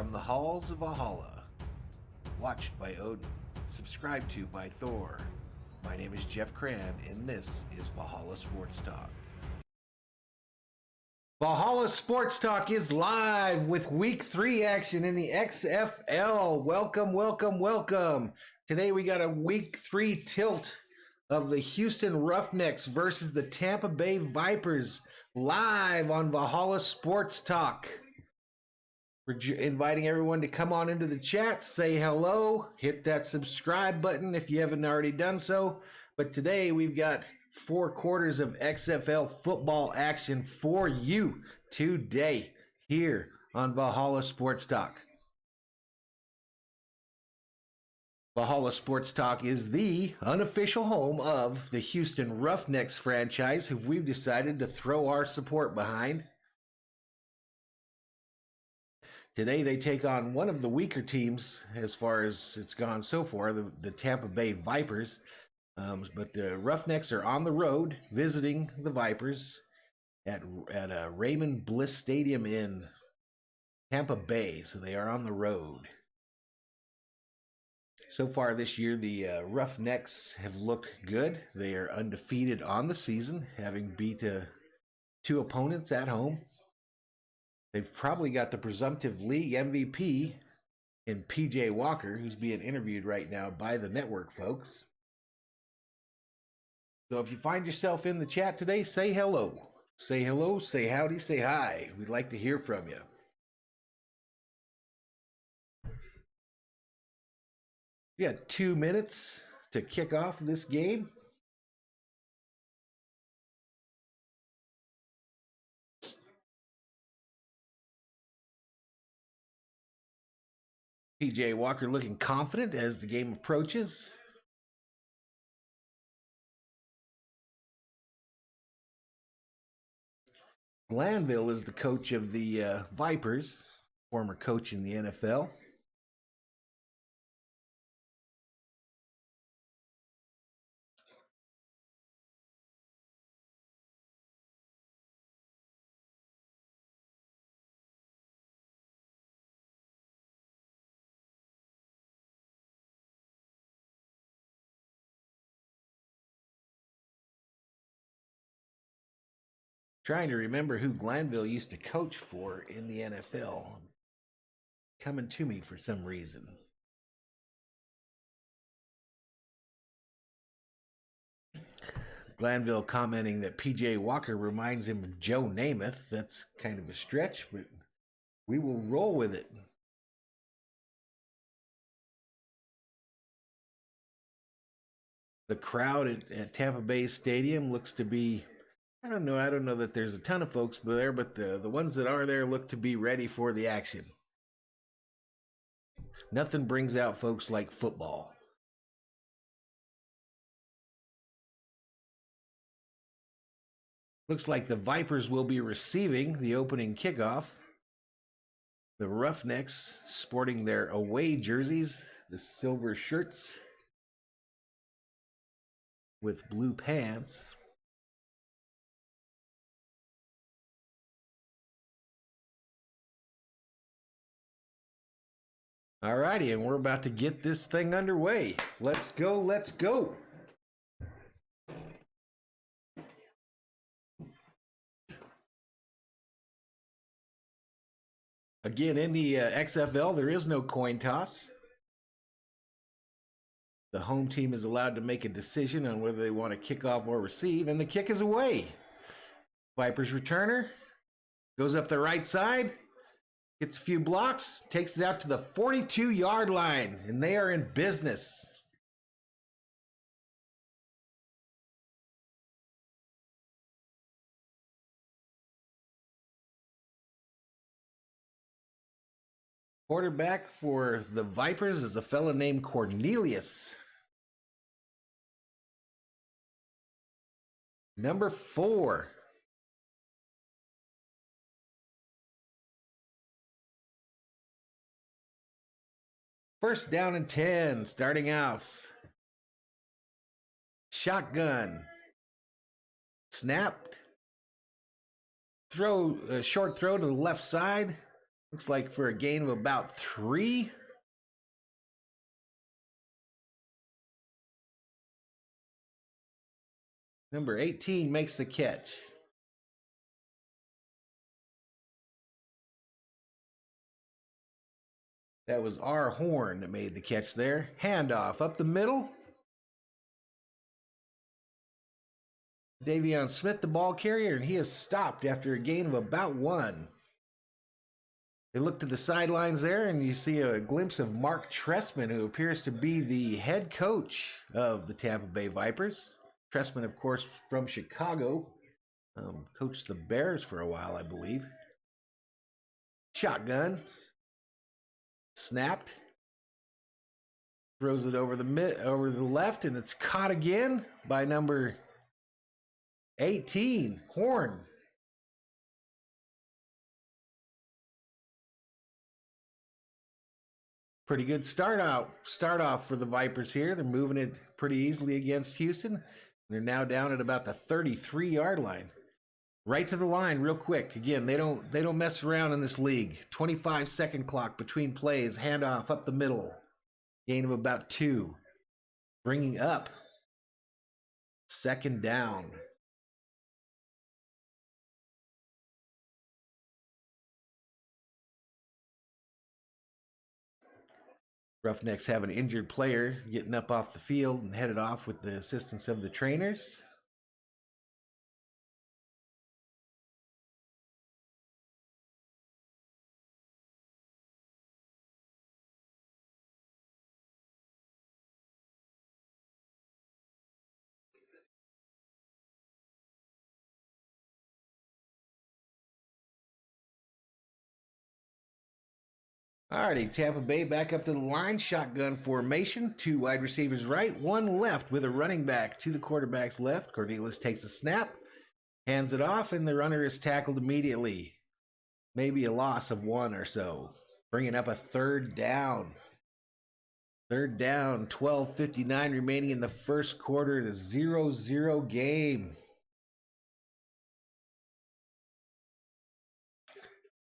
From the halls of Valhalla, watched by Odin, subscribed to by Thor. My name is Jeff Cran, and this is Valhalla Sports Talk. Valhalla Sports Talk is live with Week 3 action in the XFL. Welcome, welcome, welcome. Today we got a Week 3 tilt of the Houston Roughnecks versus the Tampa Bay Vipers live on Valhalla Sports Talk. We're inviting everyone to come on into the chat, say hello, hit that subscribe button if you haven't already done so. But today we've got 4 quarters of XFL football action for you today here on Valhalla Sports Talk. Valhalla Sports Talk is the unofficial home of the Houston Roughnecks franchise, who we've decided to throw our support behind. Today they take on one of the weaker teams as far as it's gone so far, the Tampa Bay Vipers. But the Roughnecks are on the road visiting the Vipers at Raymond Bliss Stadium in Tampa Bay. So they are on the road. So far this year, the Roughnecks have looked good. They are undefeated on the season, having beat 2 opponents at home. They've probably got the presumptive league MVP in PJ Walker, who's being interviewed right now by the network folks. So if you find yourself in the chat today, say hello. Say hello, say howdy, say hi. We'd like to hear from you. We got 2 minutes to kick off this game. PJ Walker looking confident as the game approaches. Glanville is the coach of the Vipers, former coach in the NFL. Trying to remember who Glanville used to coach for in the NFL. Coming to me for some reason. Glanville commenting that PJ Walker reminds him of Joe Namath. That's kind of a stretch, but we will roll with it. The crowd at Tampa Bay Stadium looks to be, I don't know that there's a ton of folks there, but the ones that are there look to be ready for the action. Nothing brings out folks like football. Looks like the Vipers will be receiving the opening kickoff. The Roughnecks sporting their away jerseys, the silver shirts with blue pants. All righty, and we're about to get this thing underway. Let's go, let's go. Again, in the XFL, there is no coin toss. The home team is allowed to make a decision on whether they want to kick off or receive, and the kick is away. Vipers returner goes up the right side. Gets a few blocks, takes it out to the 42-yard line, and they are in business. Quarterback for the Vipers is a fella named Cornelius. Number 4. First down and 10, starting off. Shotgun. Snapped. Short throw to the left side. Looks like for a gain of about 3. Number 18 makes the catch. That was R. Horn that made the catch there. Handoff up the middle. Davion Smith, the ball carrier, and he is stopped after a gain of about 1. They look to the sidelines there, and you see a glimpse of Mark Trestman, who appears to be the head coach of the Tampa Bay Vipers. Trestman, of course, from Chicago. Coached the Bears for a while, I believe. Shotgun. Snapped. Throws it over the left, and it's caught again by number 18, Horn. Pretty good start off for the Vipers here. They're moving it pretty easily against Houston. They're now down at about the 33-yard line. Right to the line real quick. Again, they don't mess around in this league. 25-second clock between plays. Handoff up the middle. Gain of about 2. Bringing up 2nd down. Roughnecks have an injured player getting up off the field and headed off with the assistance of the trainers. Alrighty, Tampa Bay back up to the line. Shotgun formation. 2 wide receivers right, 1 left with a running back to the quarterback's left. Cornelius takes a snap, hands it off, and the runner is tackled immediately. Maybe a loss of 1 or so. Bringing up a 3rd down. 3rd down, 12:59 remaining in the first quarter. The 0-0 game.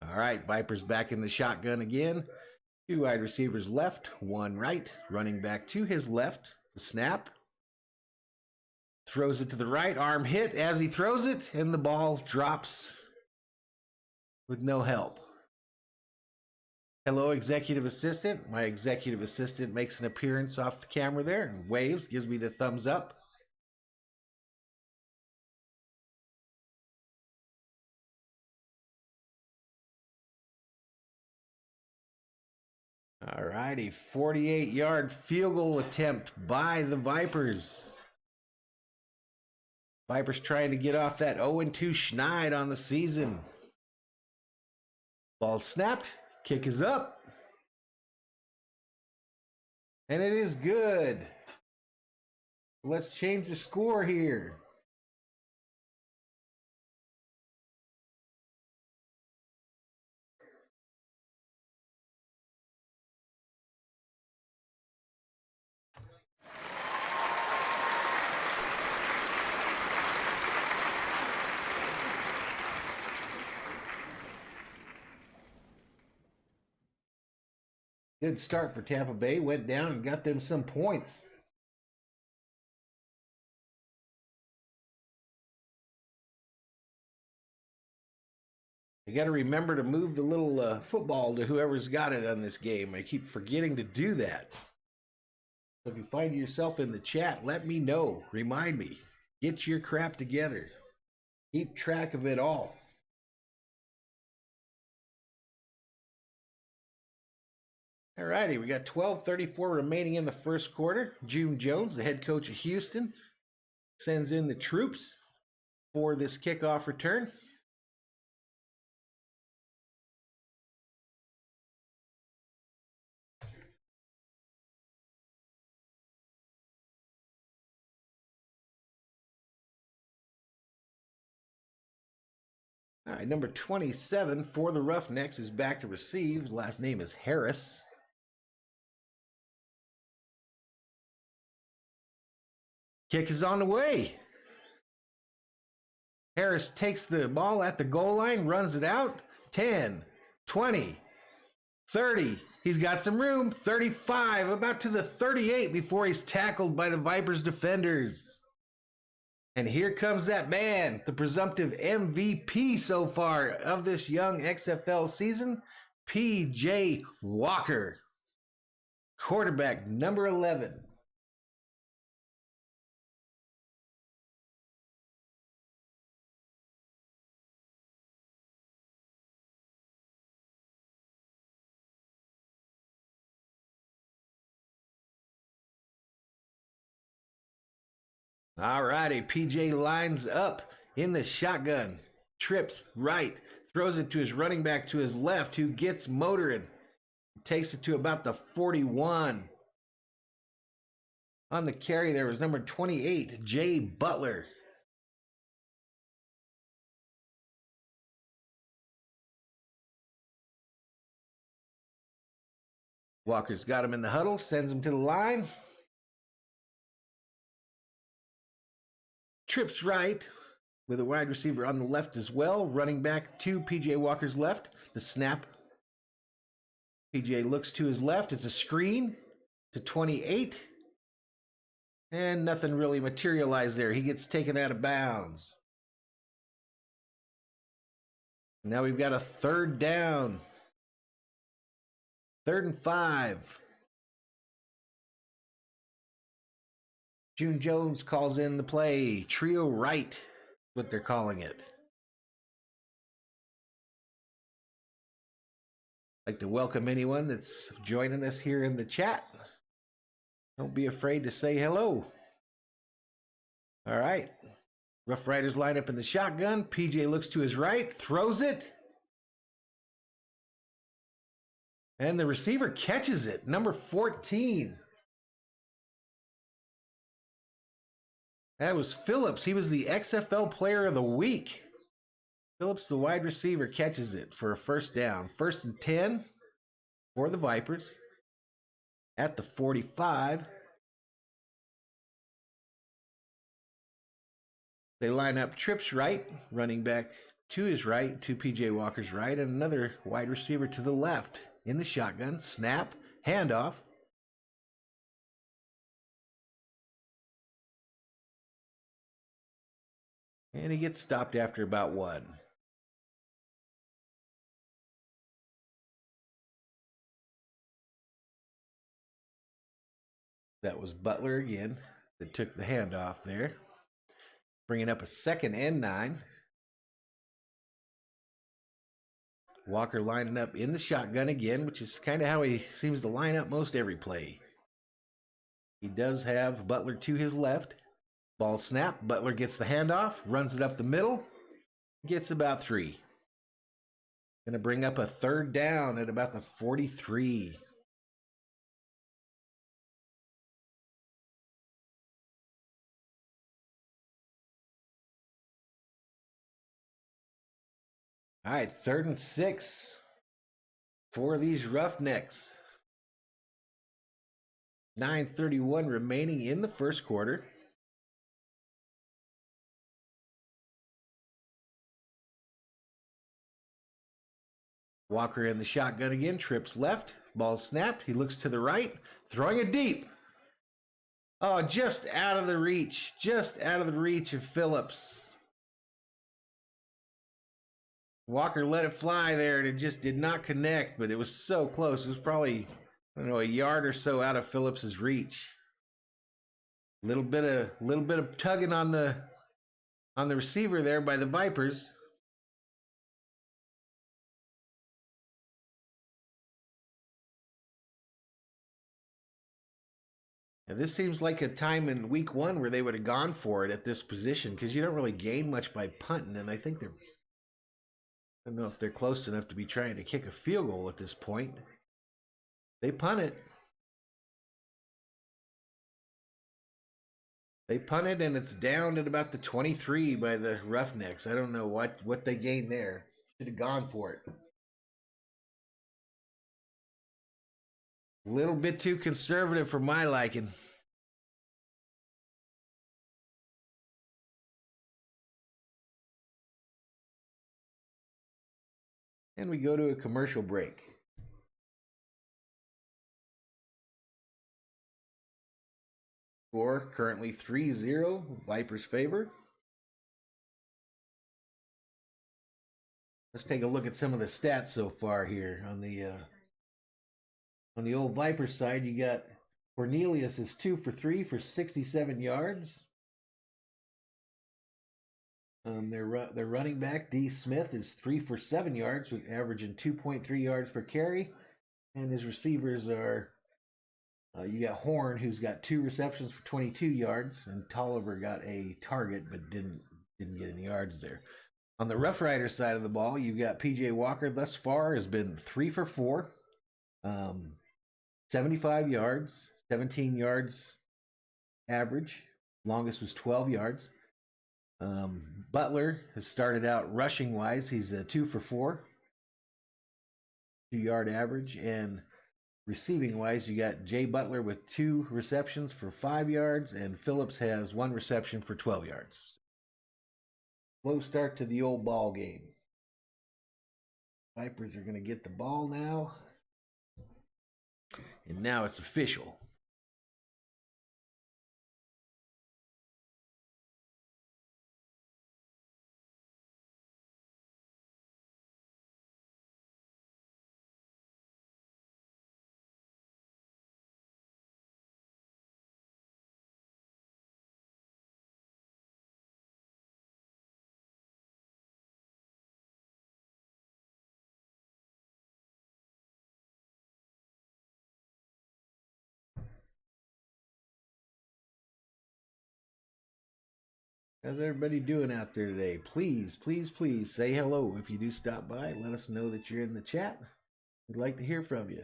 All right, Vipers back in the shotgun again. 2 wide receivers left, 1 right. Running back to his left. The snap. Throws it to the right. Arm hit as he throws it, and the ball drops with no help. Hello, executive assistant. My executive assistant makes an appearance off the camera there and waves, gives me the thumbs up. All righty, 48-yard field goal attempt by the Vipers. Vipers trying to get off that 0-2 schneid on the season. Ball snapped, kick is up. And it is good. Let's change the score here. Good start for Tampa Bay. Went down and got them some points. You got to remember to move the little football to whoever's got it on this game. I keep forgetting to do that. So if you find yourself in the chat, let me know. Remind me. Get your crap together. Keep track of it all. All righty, we got 12:34 remaining in the first quarter. June Jones, the head coach of Houston, sends in the troops for this kickoff return. All right, number 27 for the Roughnecks is back to receive. His last name is Harris. Kick is on the way. Harris takes the ball at the goal line, runs it out. 10, 20, 30. He's got some room. 35. About to the 38 before he's tackled by the Vipers defenders. And here comes that man, the presumptive MVP so far of this young XFL season, P.J. Walker, quarterback number 11. All righty, PJ lines up in the shotgun, trips right, throws it to his running back to his left, who gets motoring, takes it to about the 41. On the carry, there was number 28, Jay Butler. Walker's got him in the huddle, sends him to the line. Trips right with a wide receiver on the left as well. Running back to P.J. Walker's left. The snap. P.J. looks to his left. It's a screen to 28. And nothing really materialized there. He gets taken out of bounds. Now we've got a third down. 3rd and 5. June Jones calls in the play. Trio right, what they're calling it. I'd like to welcome anyone that's joining us here in the chat. Don't be afraid to say hello. All right. Rough Riders line up in the shotgun. PJ looks to his right, throws it. And the receiver catches it. Number 14. That was Phillips. He was the XFL Player of the Week. Phillips, the wide receiver, catches it for a first down. 1st and 10 for the Vipers at the 45. They line up trips right, running back to his right, to P.J. Walker's right, and another wide receiver to the left in the shotgun. Snap, handoff. And he gets stopped after about 1. That was Butler again that took the handoff there. Bringing up a 2nd and 9. Walker lining up in the shotgun again, which is kind of how he seems to line up most every play. He does have Butler to his left. Ball snap. Butler gets the handoff, runs it up the middle, gets about 3. Going to bring up a 3rd down at about the 43. All right, 3rd and 6 for these Roughnecks. 9:31 remaining in the first quarter. Walker in the shotgun again, trips left, ball snapped. He looks to the right, throwing it deep. Oh, just out of the reach of Phillips. Walker let it fly there, and it just did not connect, but it was so close. It was probably, I don't know, a yard or so out of Phillips's reach. Little bit of tugging on the receiver there by the Vipers. And this seems like a time in week 1 where they would have gone for it at this position, because you don't really gain much by punting, and I think I don't know if they're close enough to be trying to kick a field goal at this point. They punt it. They punt it, and it's down at about the 23 by the Roughnecks. I don't know what they gained there. Should have gone for it. A little bit too conservative for my liking. And we go to a commercial break. Score currently 3-0, Vipers favor. Let's take a look at some of the stats so far here on the old Vipers side. You got Cornelius is 2 for 3 for 67 yards. Their running back D Smith is 3 for 7 yards, averaging 2.3 yards per carry, and his receivers are you got Horn, who's got 2 receptions for 22 yards, and Tolliver got a target but didn't get any yards there. On the Rough Rider side of the ball, you've got PJ Walker. Thus far has been 3 for 4, 75 yards, 17 yards average. Longest was 12 yards. Butler has started out rushing wise. He's a 2 for 4, 2-yard average, and receiving wise, you got Jay Butler with 2 receptions for 5 yards, and Phillips has 1 reception for 12 yards. Slow start to the old ball game. Vipers are going to get the ball now, and now it's official. How's everybody doing out there today? Please, please, please say hello if you do stop by. Let us know that you're in the chat. We'd like to hear from you.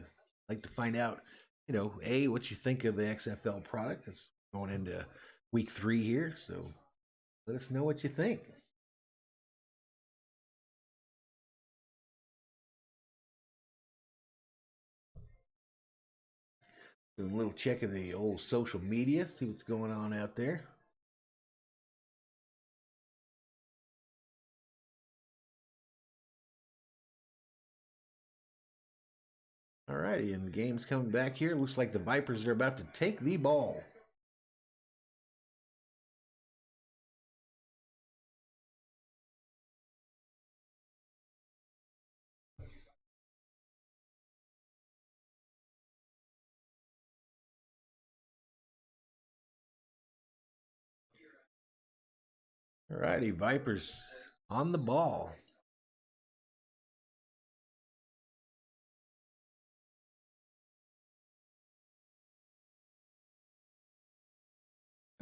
Like to find out, what you think of the XFL product. It's going into week 3 here, so let us know what you think. Doing a little check of the old social media, see what's going on out there. All righty, and the game's coming back here. Looks like the Vipers are about to take the ball. All righty, Vipers on the ball.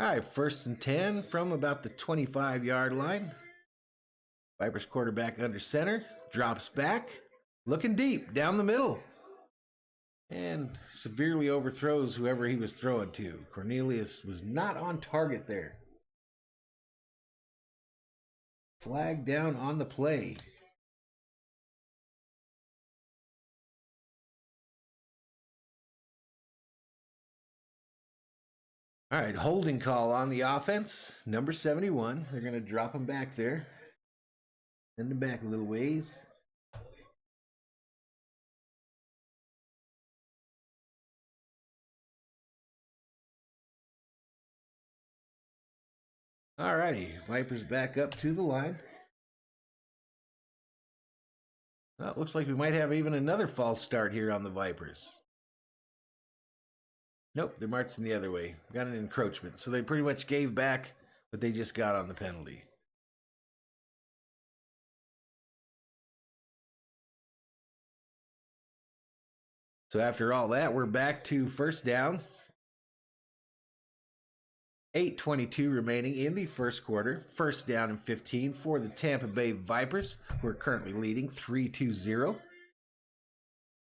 All right, 1st and 10 from about the 25-yard line. Vipers quarterback under center, drops back, looking deep down the middle, and severely overthrows whoever he was throwing to. Cornelius was not on target there. Flag down on the play. All right, holding call on the offense. Number 71. They're going to drop him back there. Send him back a little ways. All righty, Vipers back up to the line. Well, it looks like we might have even another false start here on the Vipers. Nope, they're marching the other way. Got an encroachment. So they pretty much gave back what they just got on the penalty. So after all that, we're back to 1st down. 8:22 remaining in the 1st quarter. 1st down and 15 for the Tampa Bay Vipers, who are currently leading 3-0.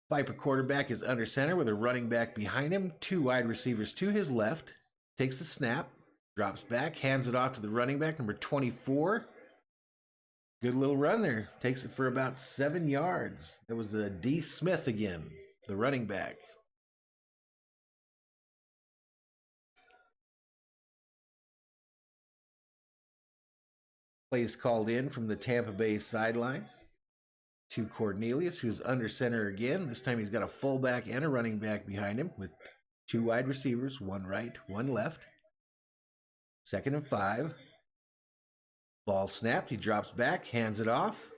Viper quarterback is under center with a running back behind him, 2 wide receivers to his left. Takes the snap, drops back, hands it off to the running back, number 24. Good little run there. Takes it for about 7 yards. That was D. Smith again, the running back. Plays called in from the Tampa Bay sideline to Cornelius, who's under center again. This time he's got a fullback and a running back behind him with 2 wide receivers, 1 right, 1 left. 2nd and 5. Ball snapped. He drops back, hands it off.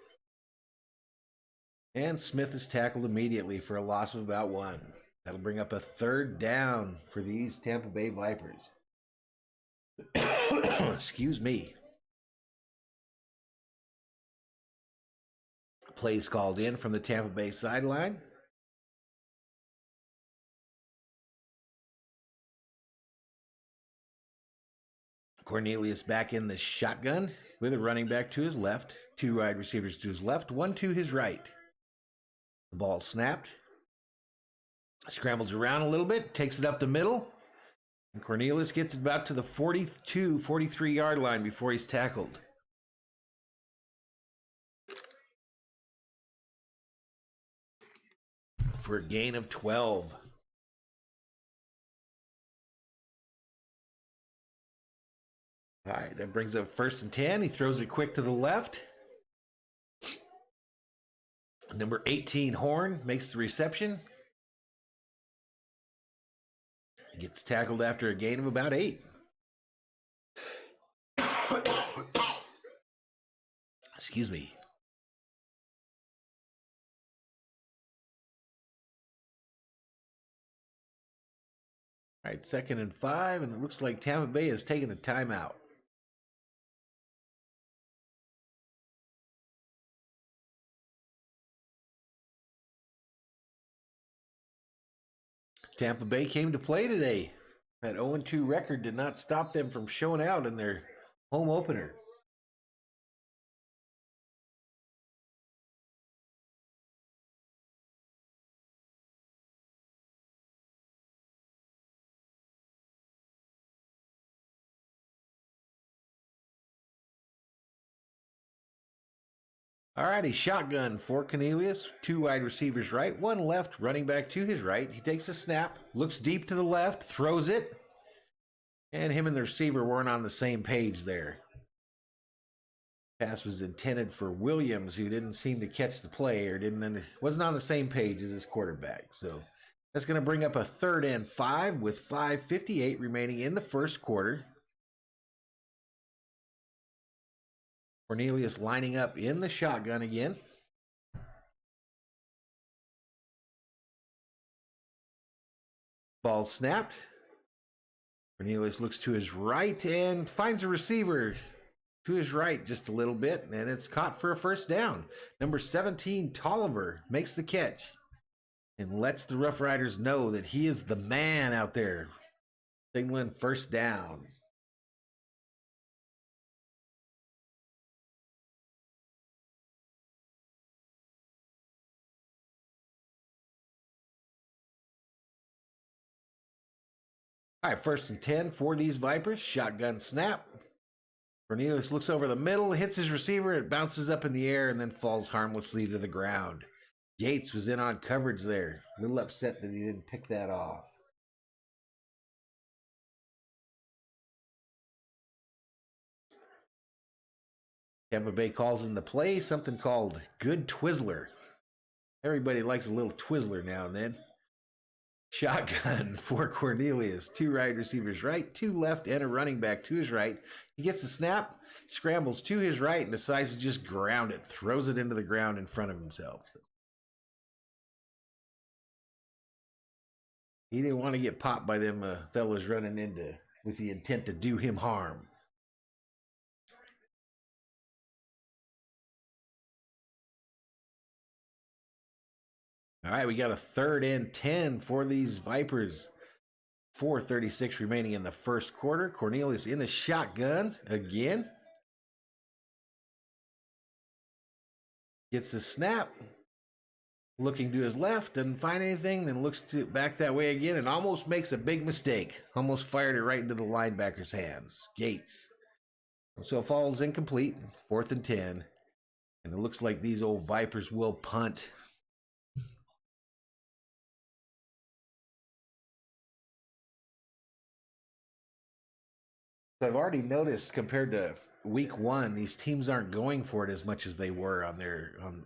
And Smith is tackled immediately for a loss of about 1. That'll bring up a 3rd down for these Tampa Bay Vipers. Excuse me. Plays called in from the Tampa Bay sideline. Cornelius back in the shotgun with a running back to his left, 2 wide receivers to his left, 1 to his right. The ball snapped. Scrambles around a little bit, takes it up the middle. And Cornelius gets it about to the 42, 43-yard line before he's tackled. For a gain of 12. All right, that brings up 1st and 10. He throws it quick to the left. Number 18, Horn, makes the reception. He gets tackled after a gain of about 8. Excuse me. All right, 2nd and 5, and it looks like Tampa Bay has taken a timeout. Tampa Bay came to play today. That 0-2 record did not stop them from showing out in their home opener. All righty, shotgun for Cornelius. 2 wide receivers right, 1 left, running back to his right. He takes a snap, looks deep to the left, throws it. And him and the receiver weren't on the same page there. Pass was intended for Williams, who didn't seem to catch the play or wasn't on the same page as his quarterback. So that's going to bring up a 3rd and 5 with 5:58 remaining in the first quarter. Cornelius lining up in the shotgun again. Ball snapped. Cornelius looks to his right and finds a receiver to his right just a little bit, and it's caught for a 1st down. Number 17, Tolliver, makes the catch and lets the Rough Riders know that he is the man out there, signaling 1st down. All right, 1st and 10 for these Vipers. Shotgun snap. Cornelius looks over the middle, hits his receiver, it bounces up in the air, and then falls harmlessly to the ground. Yates was in on coverage there. A little upset that he didn't pick that off. Tampa Bay calls in the play something called good Twizzler. Everybody likes a little Twizzler now and then. Shotgun for Cornelius. 2 wide receivers right, 2 left, and a running back to his right. He gets the snap, scrambles to his right, and decides to just ground it. Throws it into the ground in front of himself. He didn't want to get popped by them fellas running into with the intent to do him harm. All right, we got a 3rd and 10 for these Vipers. 4:36 remaining in the first quarter. Cornelius in the shotgun again. Gets the snap. Looking to his left, doesn't find anything, then looks back that way again and almost makes a big mistake. Almost fired it right into the linebacker's hands. Gates. So it falls incomplete. 4th and 10. And it looks like these old Vipers will punt. I've already noticed compared to week 1, these teams aren't going for it as much as they were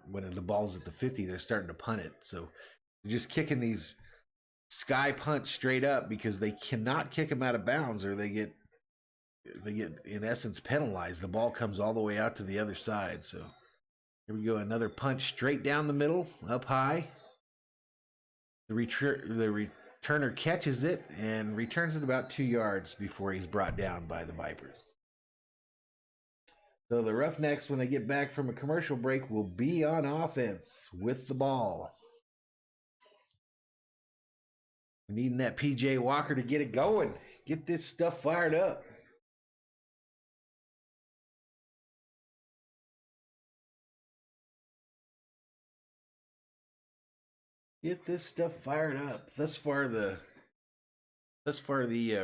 when the ball's at the 50. They're starting to punt it. So they're just kicking these sky punts straight up because they cannot kick them out of bounds or they get they get, in essence, penalized. The ball comes all the way out to the other side. So here we go. Another punch straight down the middle, up high. The returner catches it and returns it about 2 yards before he's brought down by the Vipers. So the Roughnecks, when they get back from a commercial break, will be on offense with the ball. We're needing that PJ Walker to get it going. Get this stuff fired up. Get this stuff fired up. Thus far, the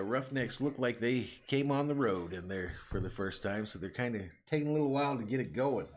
Roughnecks look like they came on the road in there for the first time, so they're kind of taking a little while to get it going.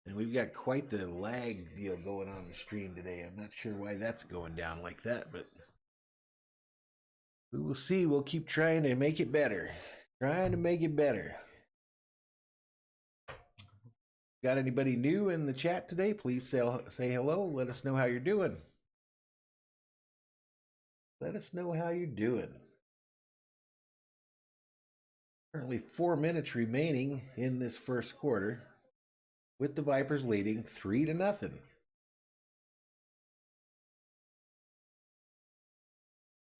And we've got quite the lag deal going on the stream today. I'm not sure why that's going down like that, but we will see. We'll keep trying to make it better. Trying to make it better. Got anybody new in the chat today? Please say hello. Let us know how you're doing. Let us know how you're doing. Currently 4 minutes remaining in this first quarter, with the Vipers leading 3-0.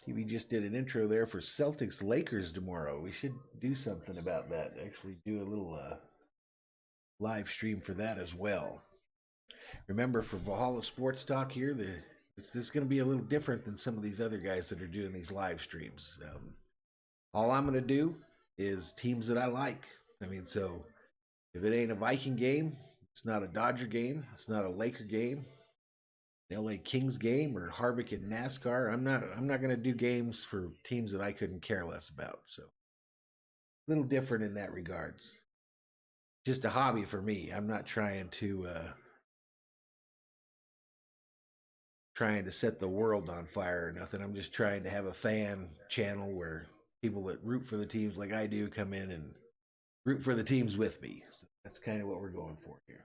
TV just did an intro there for Celtics Lakers tomorrow. We should do something about that. Actually do a little live stream for that as well. Remember, for Valhalla Sports Talk here, this is going to be a little different than some of these other guys that are doing these live streams. All I'm going to do is teams that I like. I mean, so if it ain't a Viking game, it's not a Dodger game, it's not a Laker game, an LA Kings game, or Harvick and NASCAR. I'm not going to do games for teams that I couldn't care less about. So a little different in that regards. Just a hobby for me. I'm not trying to set the world on fire or nothing. I'm just trying to have a fan channel where people that root for the teams like I do come in and root for the teams with me. So that's kind of what we're going for here.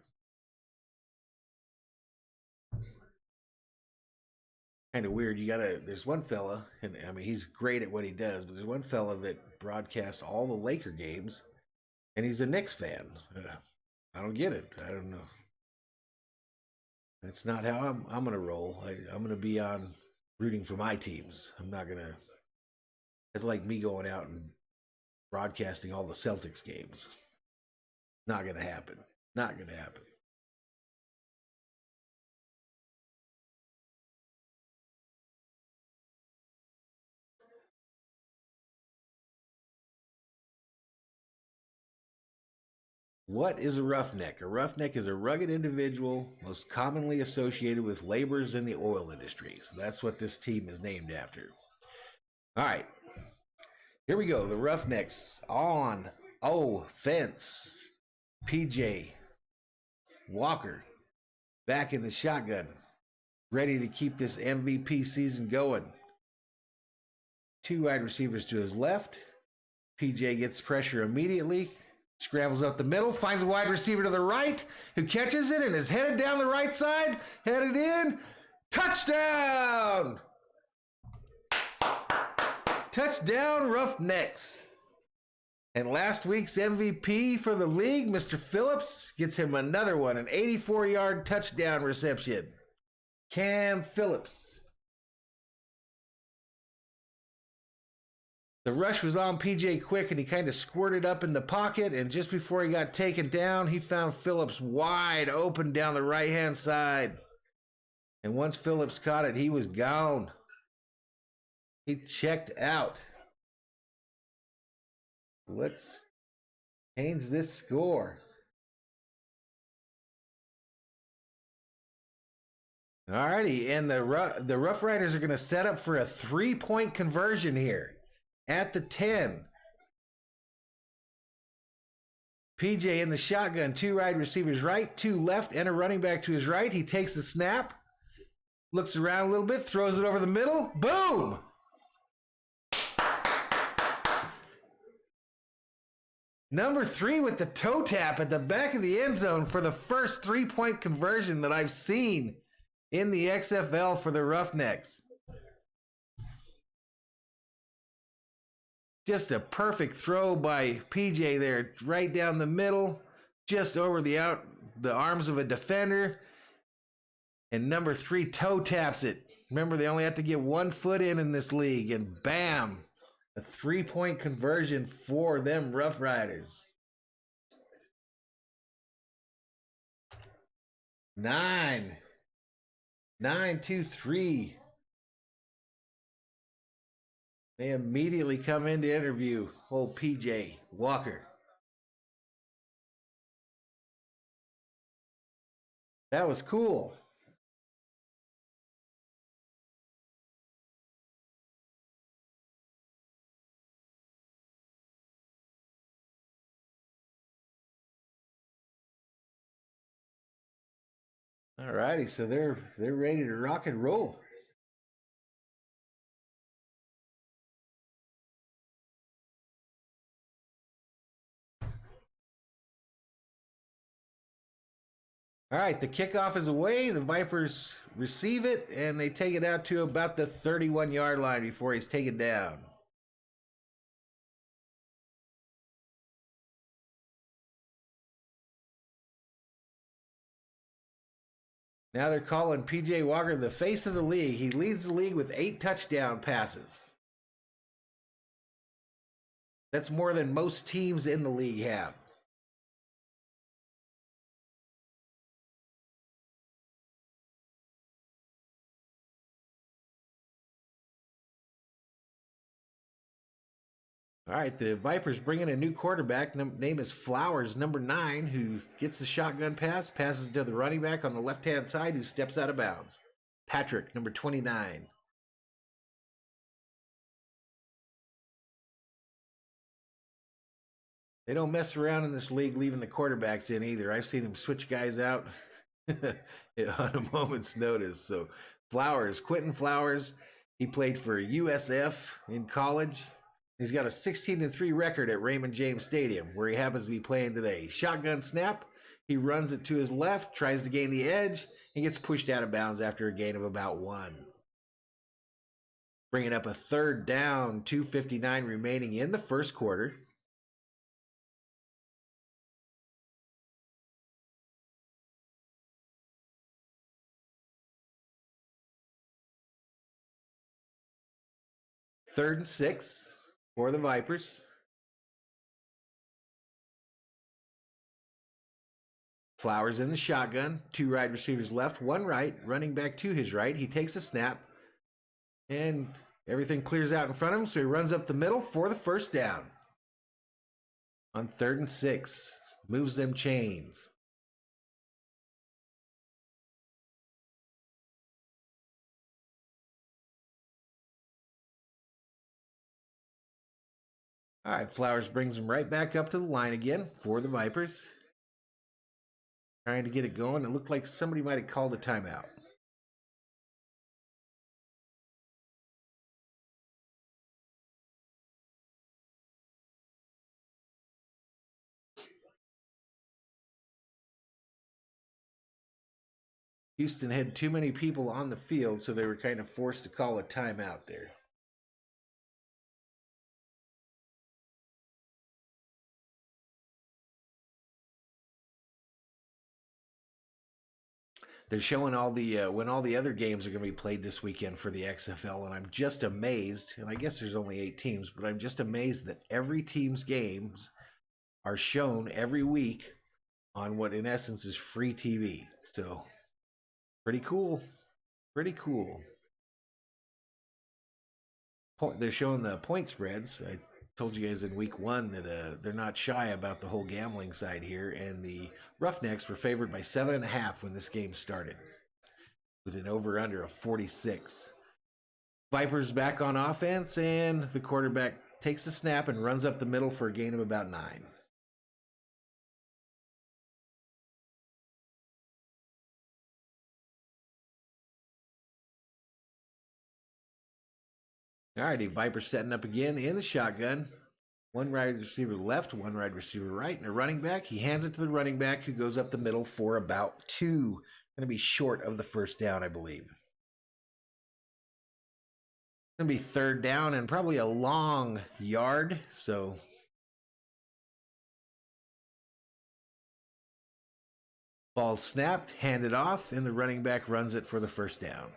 Kind of weird. There's one fella, and I mean, he's great at what he does, but there's one fella that broadcasts all the Laker games, and he's a Knicks fan. I don't get it. I don't know. That's not how I'm going to roll. I'm going to be on rooting for my teams. I'm not going to. It's like me going out and broadcasting all the Celtics games. Not going to happen. Not going to happen. What is a roughneck? A roughneck is a rugged individual most commonly associated with laborers in the oil industry. So that's what this team is named after. All right. Here we go. The Roughnecks on offense. PJ Walker back in the shotgun, ready to keep this MVP season going. 2 wide receivers to his left. PJ gets pressure immediately. Scrambles up the middle, finds a wide receiver to the right, who catches it and is headed down the right side, headed in. Touchdown! Touchdown, Roughnecks. And last week's MVP for the league, Mr. Phillips, gets him another one, an 84-yard touchdown reception. Cam Phillips. The rush was on PJ quick, and he kind of squirted up in the pocket, and just before he got taken down, he found Phillips wide open down the right-hand side. And once Phillips caught it, he was gone. He checked out. Let's change this score. All righty, and the Rough Riders are going to set up for a 3-point conversion here. At the 10, PJ in the shotgun, 2 wide receivers right, 2 left, and a running back to his right. He takes the snap, looks around a little bit, throws it over the middle. Boom! Number 3 with the toe tap at the back of the end zone for the first 3-point conversion that I've seen in the XFL for the Roughnecks. Just a perfect throw by PJ there, right down the middle, just over the arms of a defender. And number 3 toe taps it. Remember, they only have to get 1 foot in this league, and bam, a 3-point conversion for them Rough Riders. 9, 2, 3. They immediately come in to interview old PJ Walker. That was cool. All righty, so they're ready to rock and roll. All right, the kickoff is away. The Vipers receive it, and they take it out to about the 31-yard line before he's taken down. Now they're calling PJ Walker the face of the league. He leads the league with 8 touchdown passes. That's more than most teams in the league have. All right, the Vipers bring in a new quarterback. Name is Flowers, number 9, who gets the shotgun pass, passes to the running back on the left-hand side, who steps out of bounds. Patrick, number 29. They don't mess around in this league leaving the quarterbacks in either. I've seen them switch guys out on a moment's notice. So Flowers, Quentin Flowers, he played for USF in college. He's got a 16-3 record at Raymond James Stadium, where he happens to be playing today. Shotgun snap. He runs it to his left, tries to gain the edge, and gets pushed out of bounds after a gain of about 1. Bringing up a 3rd down, 2:59 remaining in the first quarter. Third and 6 for the Vipers. Flowers in the shotgun. 2 wide receivers left, 1 right. Running back to his right. He takes a snap. And everything clears out in front of him, so he runs up the middle for the first down. On 3rd and 6. Moves them chains. All right, Flowers brings him right back up to the line again for the Vipers. Trying to get it going. It looked like somebody might have called a timeout. Houston had too many people on the field, so they were kind of forced to call a timeout there. They're showing all the when all the other games are going to be played this weekend for the XFL, and I'm just amazed, and I guess there's only 8 teams, but I'm just amazed that every team's games are shown every week on what in essence is free TV. So pretty cool. Pretty cool. They're showing the point spreads. I told you guys in week 1 that they're not shy about the whole gambling side here, and the Roughnecks were favored by 7.5 when this game started, with an over-under of 46. Vipers back on offense, and the quarterback takes the snap and runs up the middle for a gain of about 9. All righty, Vipers setting up again in the shotgun. One wide receiver left, one wide receiver right, and a running back. He hands it to the running back who goes up the middle for about 2. Going to be short of the first down, I believe. Going to be 3rd down and probably a long yard, so ball snapped, handed off, and the running back runs it for the first down.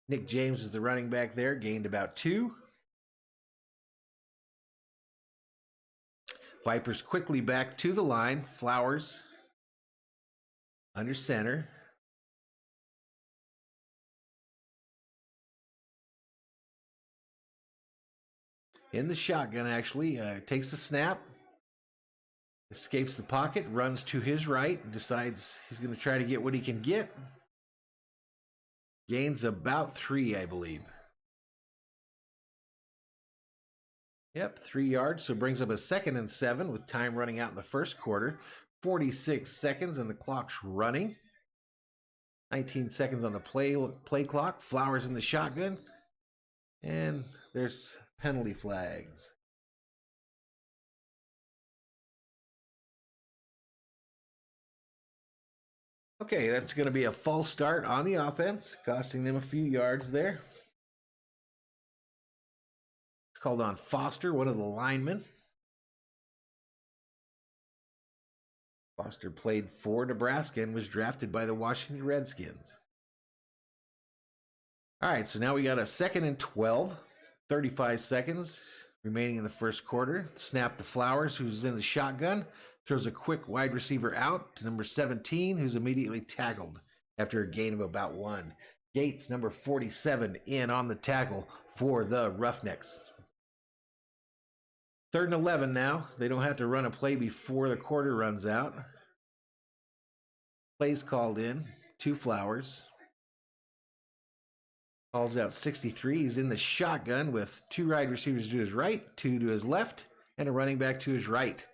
Nick James is the running back there, gained about 2. Vipers quickly back to the line. Flowers under center. In the shotgun, actually, takes the snap, escapes the pocket, runs to his right, and decides he's going to try to get what he can get. Gains about 3, I believe. Yep, 3 yards, so brings up a 2nd and 7 with time running out in the first quarter. 46 seconds and the clock's running. 19 seconds on the play clock. Flowers in the shotgun. And there's penalty flags. Okay, that's going to be a false start on the offense, costing them a few yards there. It's called on Foster, one of the linemen. Foster played for Nebraska and was drafted by the Washington Redskins. All right, so now we got a 2nd and 12, 35 seconds remaining in the first quarter. Snap to Flowers, who's in the shotgun. Throws a quick wide receiver out to number 17, who's immediately tackled after a gain of about 1. Gates, number 47, in on the tackle for the Roughnecks. 3rd and 11 now. They don't have to run a play before the quarter runs out. Plays called in. 2 Flowers. Calls out 63. He's in the shotgun with 2 wide receivers to his right, 2 to his left, and a running back to his right.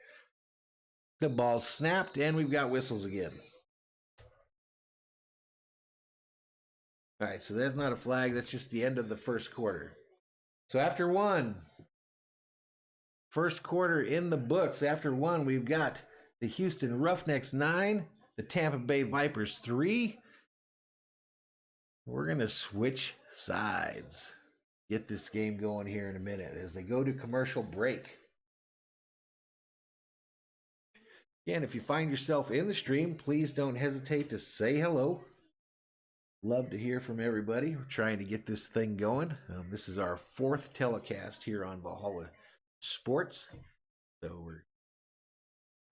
The ball snapped, and we've got whistles again. All right, so that's not a flag. That's just the end of the first quarter. So after 1, first quarter in the books. After 1, we've got the Houston Roughnecks 9, the Tampa Bay Vipers 3. We're going to switch sides. Get this game going here in a minute as they go to commercial break. Again, if you find yourself in the stream, please don't hesitate to say hello. Love to hear from everybody. We're trying to get this thing going. This is our 4th telecast here on Valhalla Sports. So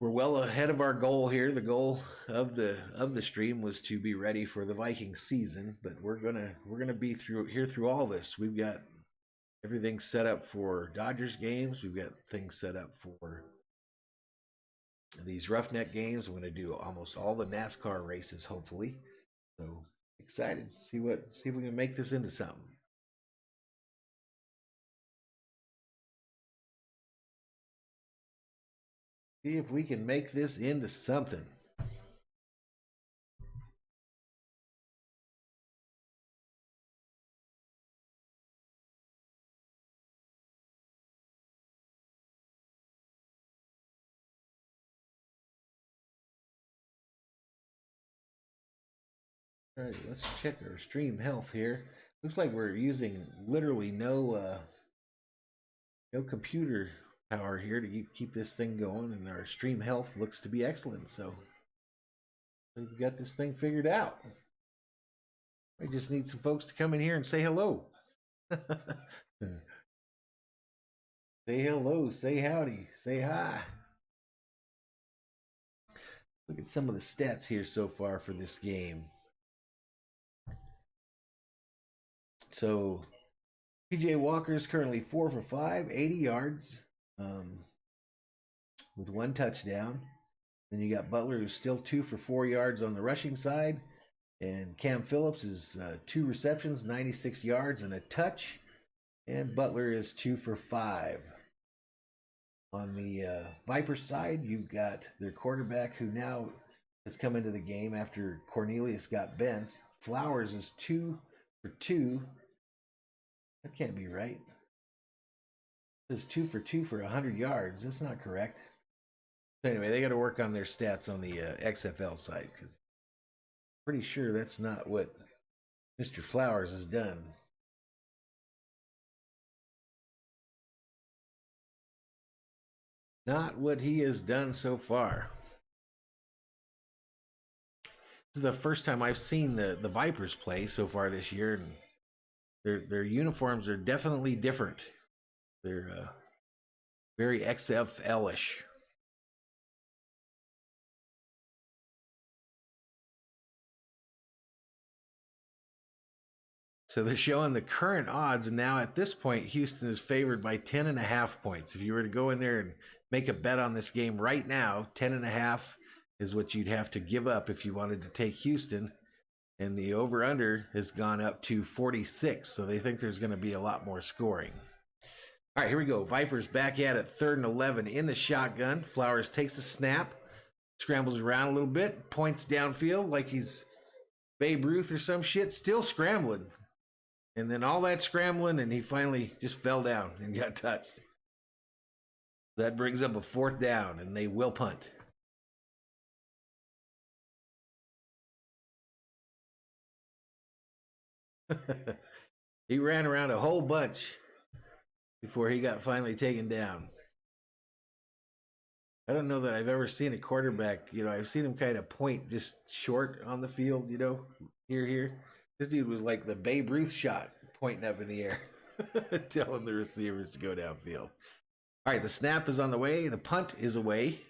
we're well ahead of our goal here. The goal of the stream was to be ready for the Vikings season, but we're gonna be through all this. We've got everything set up for Dodgers games. We've got things set up for these Roughneck games. I'm going to do almost all the NASCAR races, hopefully. So excited. See if we can make this into something. See if we can make this into something. All right, let's check our stream health here. Looks like we're using literally no computer power here to keep this thing going, and our stream health looks to be excellent. So we've got this thing figured out. We just need some folks to come in here and say hello. Say hello, say howdy, say hi. Look at some of the stats here so far for this game. So PJ Walker is currently 4 for 5, 80 yards, with 1 touchdown. Then you got Butler, who's still 2 for 4 yards on the rushing side. And Cam Phillips is 2 receptions, 96 yards, and a touch. And Butler is 2 for 5. On the Vipers side, you've got their quarterback who now has come into the game after Cornelius got benched. Flowers is 2 for 2. That can't be right. It's 2 for 2 for 100 yards. That's not correct. So anyway, they got to work on their stats on the XFL side because I'm pretty sure that's not what Mr. Flowers has done. Not what he has done so far. This is the first time I've seen the Vipers play so far this year, and their uniforms are definitely different. They're very XFL-ish. So they're showing the current odds, and now at this point, Houston is favored by 10.5 points. If you were to go in there and make a bet on this game right now, 10.5 is what you'd have to give up if you wanted to take Houston. And the over-under has gone up to 46, so they think there's going to be a lot more scoring. All right, here we go. Vipers back at it, 3rd and 11 in the shotgun. Flowers takes a snap, scrambles around a little bit, points downfield like he's Babe Ruth or some shit, still scrambling. And then all that scrambling, and he finally just fell down and got touched. That brings up a 4th down, and they will punt. He ran around a whole bunch before he got finally taken down. I don't know that I've ever seen a quarterback, I've seen him kind of point just short on the field, here. This dude was like the Babe Ruth shot, pointing up in the air, telling the receivers to go downfield. All right, the snap is on the way. The punt is away.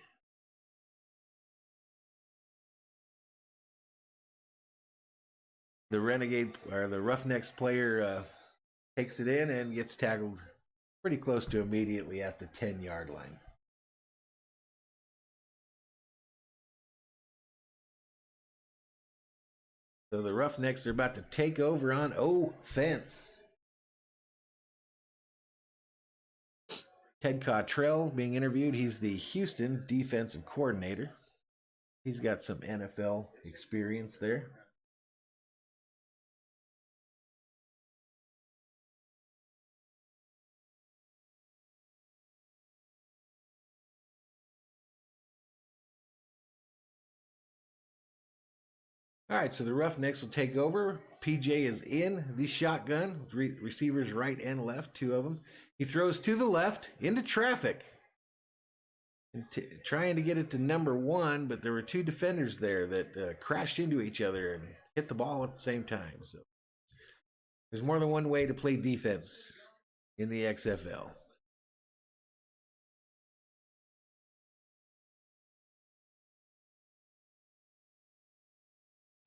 The Renegade, or the Roughnecks player, takes it in and gets tackled pretty close to immediately at the 10-yard line. So the Roughnecks are about to take over on offense. Ted Cottrell being interviewed. He's the Houston defensive coordinator. He's got some NFL experience there. All right, so the Roughnecks will take over. PJ is in the shotgun. Receivers right and left, 2 of them. He throws to the left into traffic. Trying to get it to number 1, but there were 2 defenders there that crashed into each other and hit the ball at the same time. So there's more than one way to play defense in the XFL.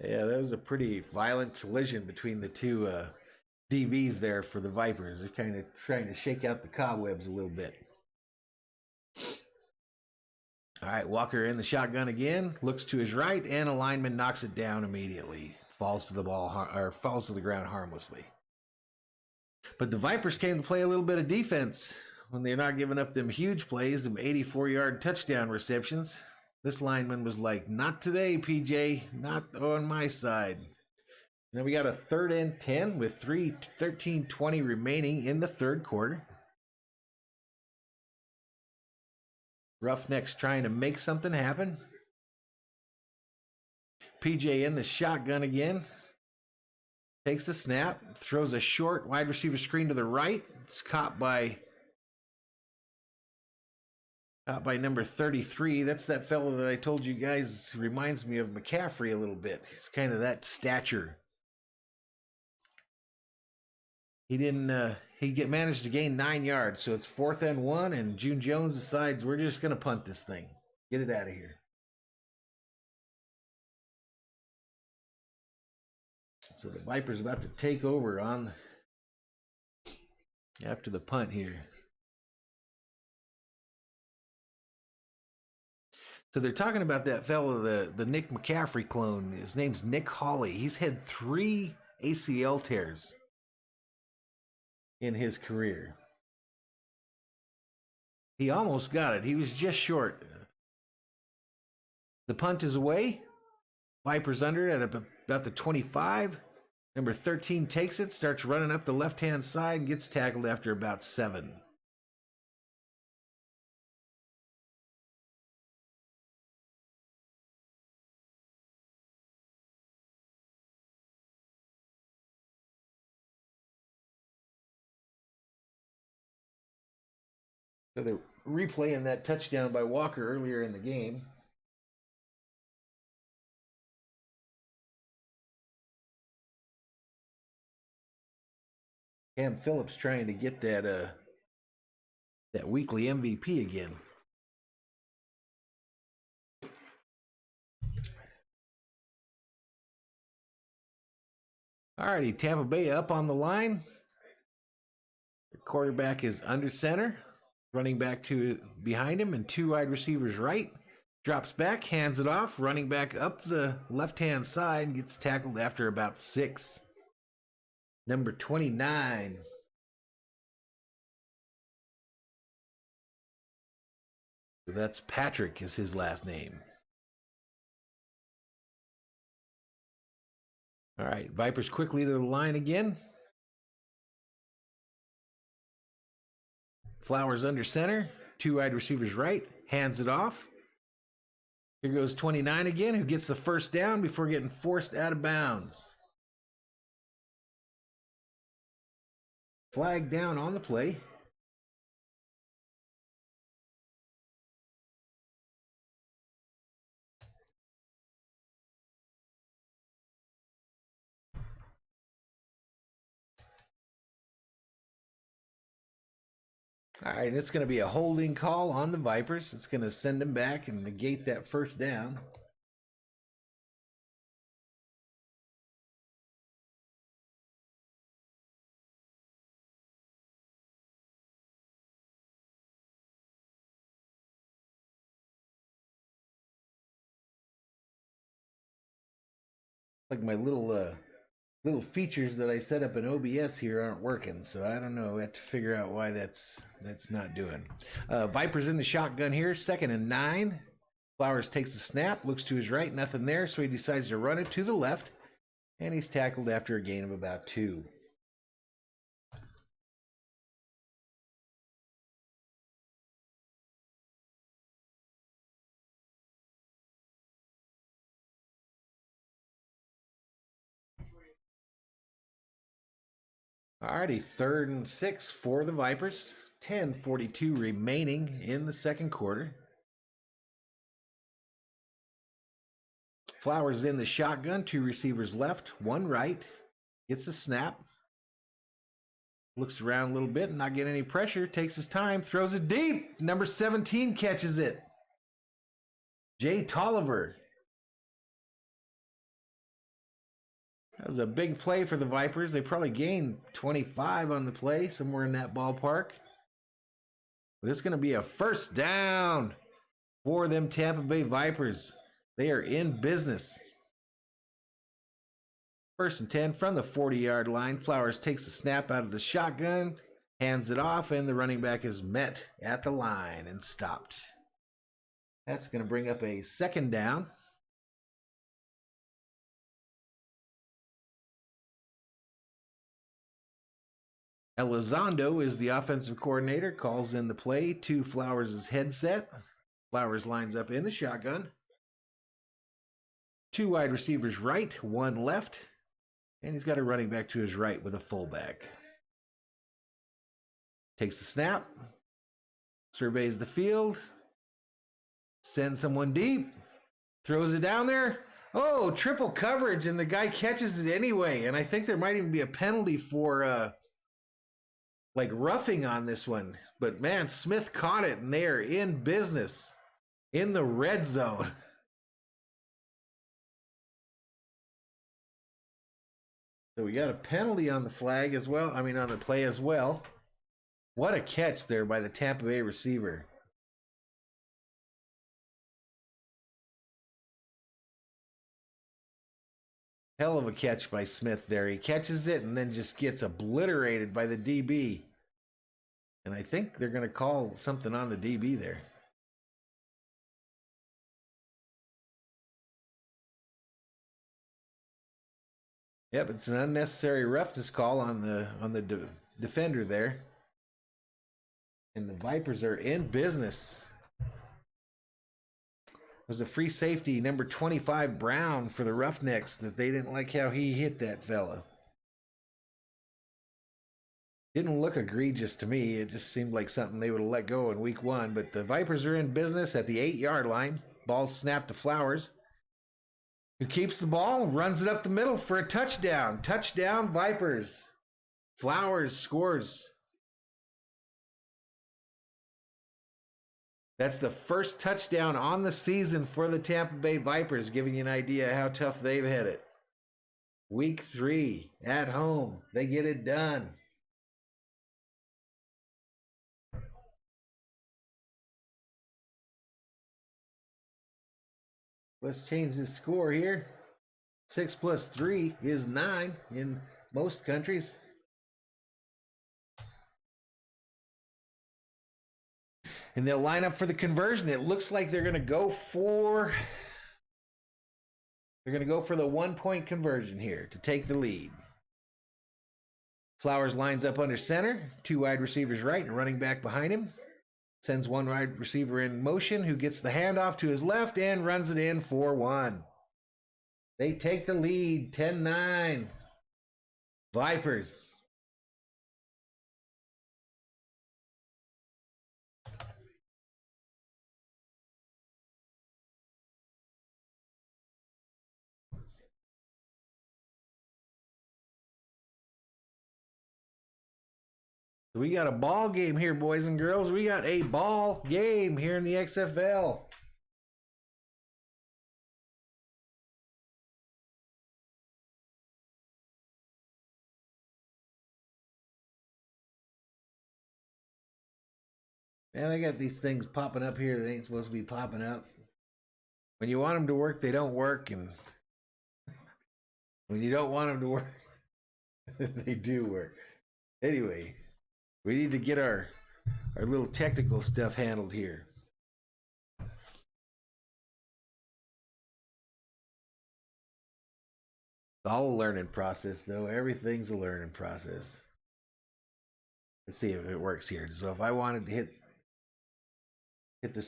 Yeah, that was a pretty violent collision between the 2 DBs there for the Vipers. They're kind of trying to shake out the cobwebs a little bit. All right, Walker in the shotgun again, looks to his right, and a lineman knocks it down immediately. Falls to the ground harmlessly. But the Vipers came to play a little bit of defense when they're not giving up them huge plays, them 84-yard touchdown receptions. This lineman was like, not today, PJ, not on my side. Now we got a 3rd and 10 with 13:20 remaining in the 3rd quarter. Roughnecks trying to make something happen. PJ in the shotgun again. Takes a snap, throws a short wide receiver screen to the right. It's caught by number 33. That's that fellow that I told you guys reminds me of McCaffrey a little bit. He's kind of that stature. He managed to gain 9 yards, so it's 4th and 1, and June Jones decides we're just going to punt this thing. Get it out of here. So the Vipers about to take over after the punt here. So they're talking about that fellow, the Nick McCaffrey clone. His name's Nick Hawley. He's had 3 ACL tears in his career. He almost got it. He was just short. The punt is away. Vipers under it at about the 25. Number 13 takes it, starts running up the left-hand side, and gets tackled after about 7. So they're replaying that touchdown by Walker earlier in the game. Cam Phillips trying to get that weekly MVP again. Alrighty, Tampa Bay up on the line. The quarterback is under center. Running back to behind him and 2 wide receivers right. Drops back, hands it off. Running back up the left-hand side and gets tackled after about 6. Number 29. So that's Patrick is his last name. All right, Vipers quickly to the line again. Flowers under center, 2 wide receivers right, hands it off. Here goes 29 again, who gets the first down before getting forced out of bounds. Flag down on the play. All right, it's going to be a holding call on the Vipers. It's going to send them back and negate that first down. Like my little features that I set up in OBS here aren't working, so I don't know. I have to figure out why that's not doing. Vipers in the shotgun here, 2nd and 9. Flowers takes the snap, looks to his right, nothing there, so he decides to run it to the left, and he's tackled after a gain of about 2. Alrighty, 3rd and 6 for the Vipers. 10:42 remaining in the second quarter. Flowers in the shotgun, 2 receivers left, 1 right. Gets the snap. Looks around a little bit, not getting any pressure. Takes his time, throws it deep. Number 17 catches it. Jay Tolliver. That was a big play for the Vipers. They probably gained 25 on the play, somewhere in that ballpark. But it's going to be a first down for them Tampa Bay Vipers. They are in business. 1st and 10 from the 40-yard line. Flowers takes the snap out of the shotgun, hands it off, and the running back is met at the line and stopped. That's going to bring up a 2nd down. Elizondo is the offensive coordinator, calls in the play to Flowers' headset. Flowers lines up in the shotgun. 2 wide receivers right, 1 left. And he's got a running back to his right with a fullback. Takes the snap. Surveys the field. Sends someone deep. Throws it down there. Oh, triple coverage, and the guy catches it anyway. And I think there might even be a penalty for like roughing on this one. But man, Smith caught it, and they are in business in the red zone. So we got a penalty on the flag as well. I mean, on the play as well. What a catch there by the Tampa Bay receiver. Hell of a catch by Smith there. He catches it and then just gets obliterated by the DB. And I think they're going to call something on the DB there. Yep, it's an unnecessary roughness call on the defender there. And the Vipers are in business. It was a free safety, number 25, Brown, for the Roughnecks, that they didn't like how he hit that fella. Didn't look egregious to me. It just seemed like something they would have let go in week 1. But the Vipers are in business at the 8-yard line. Ball snapped to Flowers, who keeps the ball, runs it up the middle for a touchdown. Touchdown, Vipers. Flowers scores. That's the first touchdown on the season for the Tampa Bay Vipers, giving you an idea how tough they've had it. Week 3, at home. They get it done. Let's change the score here. 6 plus 3 is 9 in most countries. And they'll line up for the conversion. It looks like they're going to go for the 1-point conversion here to take the lead. Flowers lines up under center, 2 wide receivers right and running back behind him. Sends 1 wide receiver in motion, who gets the handoff to his left and runs it in for 1. They take the lead, 10-9. Vipers. We got a ball game here, boys and girls. We got a ball game here in the XFL. Man, I got these things popping up here that ain't supposed to be popping up. When you want them to work, they don't work. And when you don't want them to work, they do work. Anyway, we need to get our little technical stuff handled here. It's all a learning process, though. Everything's a learning process. Let's see if it works here. So if I wanted to hit the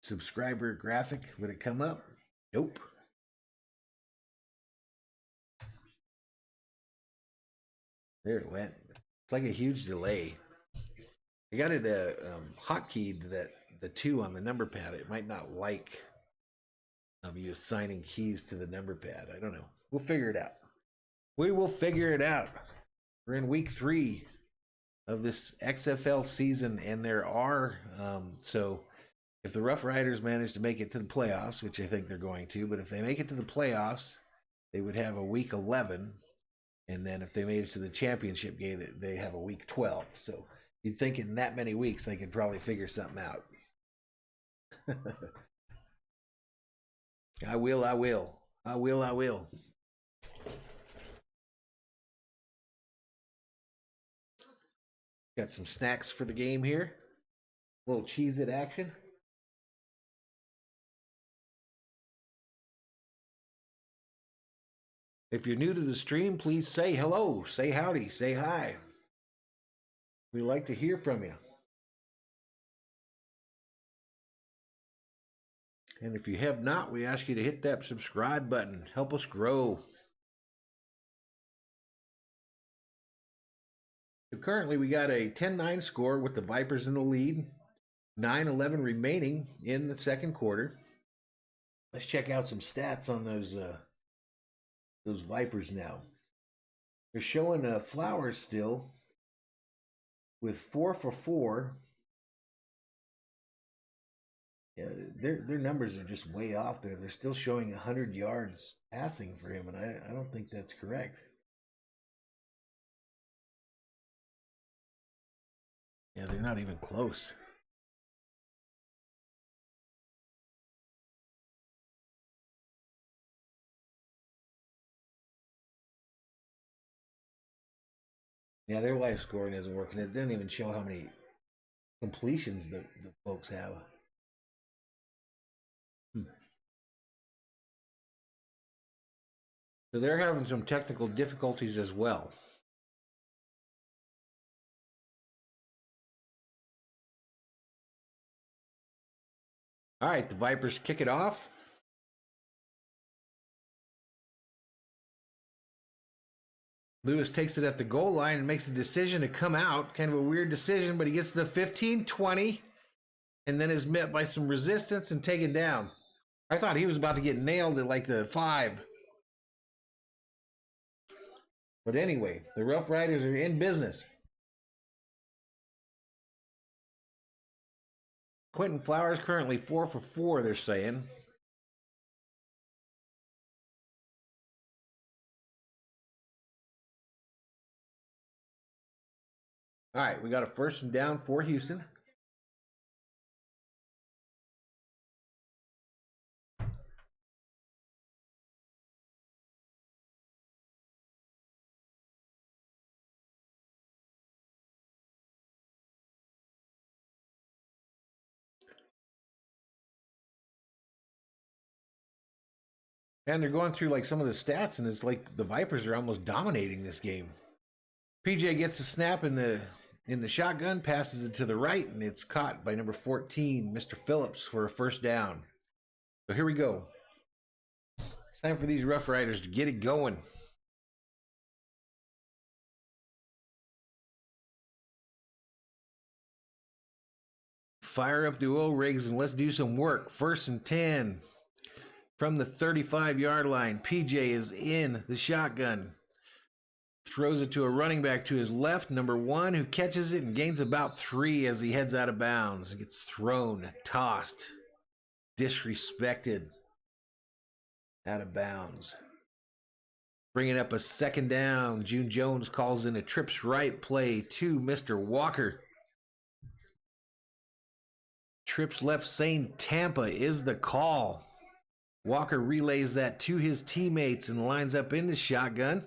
subscriber graphic, would it come up? Nope. There it went. It's like a huge delay. I got it hotkeyed that the 2 on the number pad. It might not like you assigning keys to the number pad. I don't know. We'll figure it out. We will figure it out. We're in week 3 of this XFL season, and there are so if the Rough Riders manage to make it to the playoffs, which I think they're going to, but if they make it to the playoffs, they would have a week 11, and then if they made it to the championship game, they have a week 12. So you'd think in that many weeks they could probably figure something out. I will. Got some snacks for the game here. A little Cheez-It action. If you're new to the stream, please say hello, say howdy, say hi. We'd like to hear from you. And if you have not, we ask you to hit that subscribe button. Help us grow. So currently, we got a 10-9 score with the Vipers in the lead. 9-11 remaining in the second quarter. Let's check out some stats on those Vipers now. They're showing Flowers still with 4 for 4. Yeah, their numbers are just way off there. They're still showing 100 yards passing for him, and I don't think that's correct. Yeah, they're not even close. Yeah, their live scoring isn't working. It doesn't even show how many completions the folks have. So they're having some technical difficulties as well. All right, the Vipers kick it off. Lewis takes it at the goal line and makes a decision to come out. Kind of a weird decision, but he gets to the 15-20 and then is met by some resistance and taken down. I thought he was about to get nailed at like the 5. But anyway, the Rough Riders are in business. Quentin Flowers currently 4 for 4, they're saying. All right, we got a 1st and down for Houston. And they're going through like some of the stats, and it's like the Vipers are almost dominating this game. PJ gets the snap in the shotgun, passes it to the right, and it's caught by number 14, Mr. Phillips, for a 1st down. So here we go. It's time for these Rough Riders to get it going. Fire up the oil rigs and let's do some work. 1st and 10. From the 35-yard line, PJ is in the shotgun. Throws it to a running back to his left, number 1, who catches it and gains about 3 as he heads out of bounds. It gets thrown, tossed, disrespected, out of bounds. Bringing up a 2nd down. June Jones calls in a trips right play to Mr. Walker. Trips left saying Tampa is the call. Walker relays that to his teammates and lines up in the shotgun.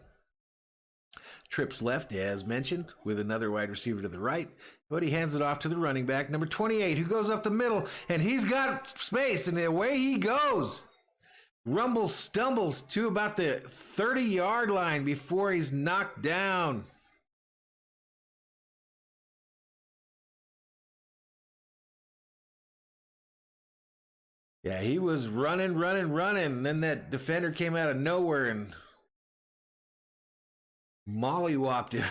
Trips left, as mentioned, with another wide receiver to the right, but he hands it off to the running back, number 28, who goes up the middle, and he's got space, and away he goes. Rumble stumbles to about the 30-yard line before he's knocked down. Yeah, he was running. And then that defender came out of nowhere and mollywopped him.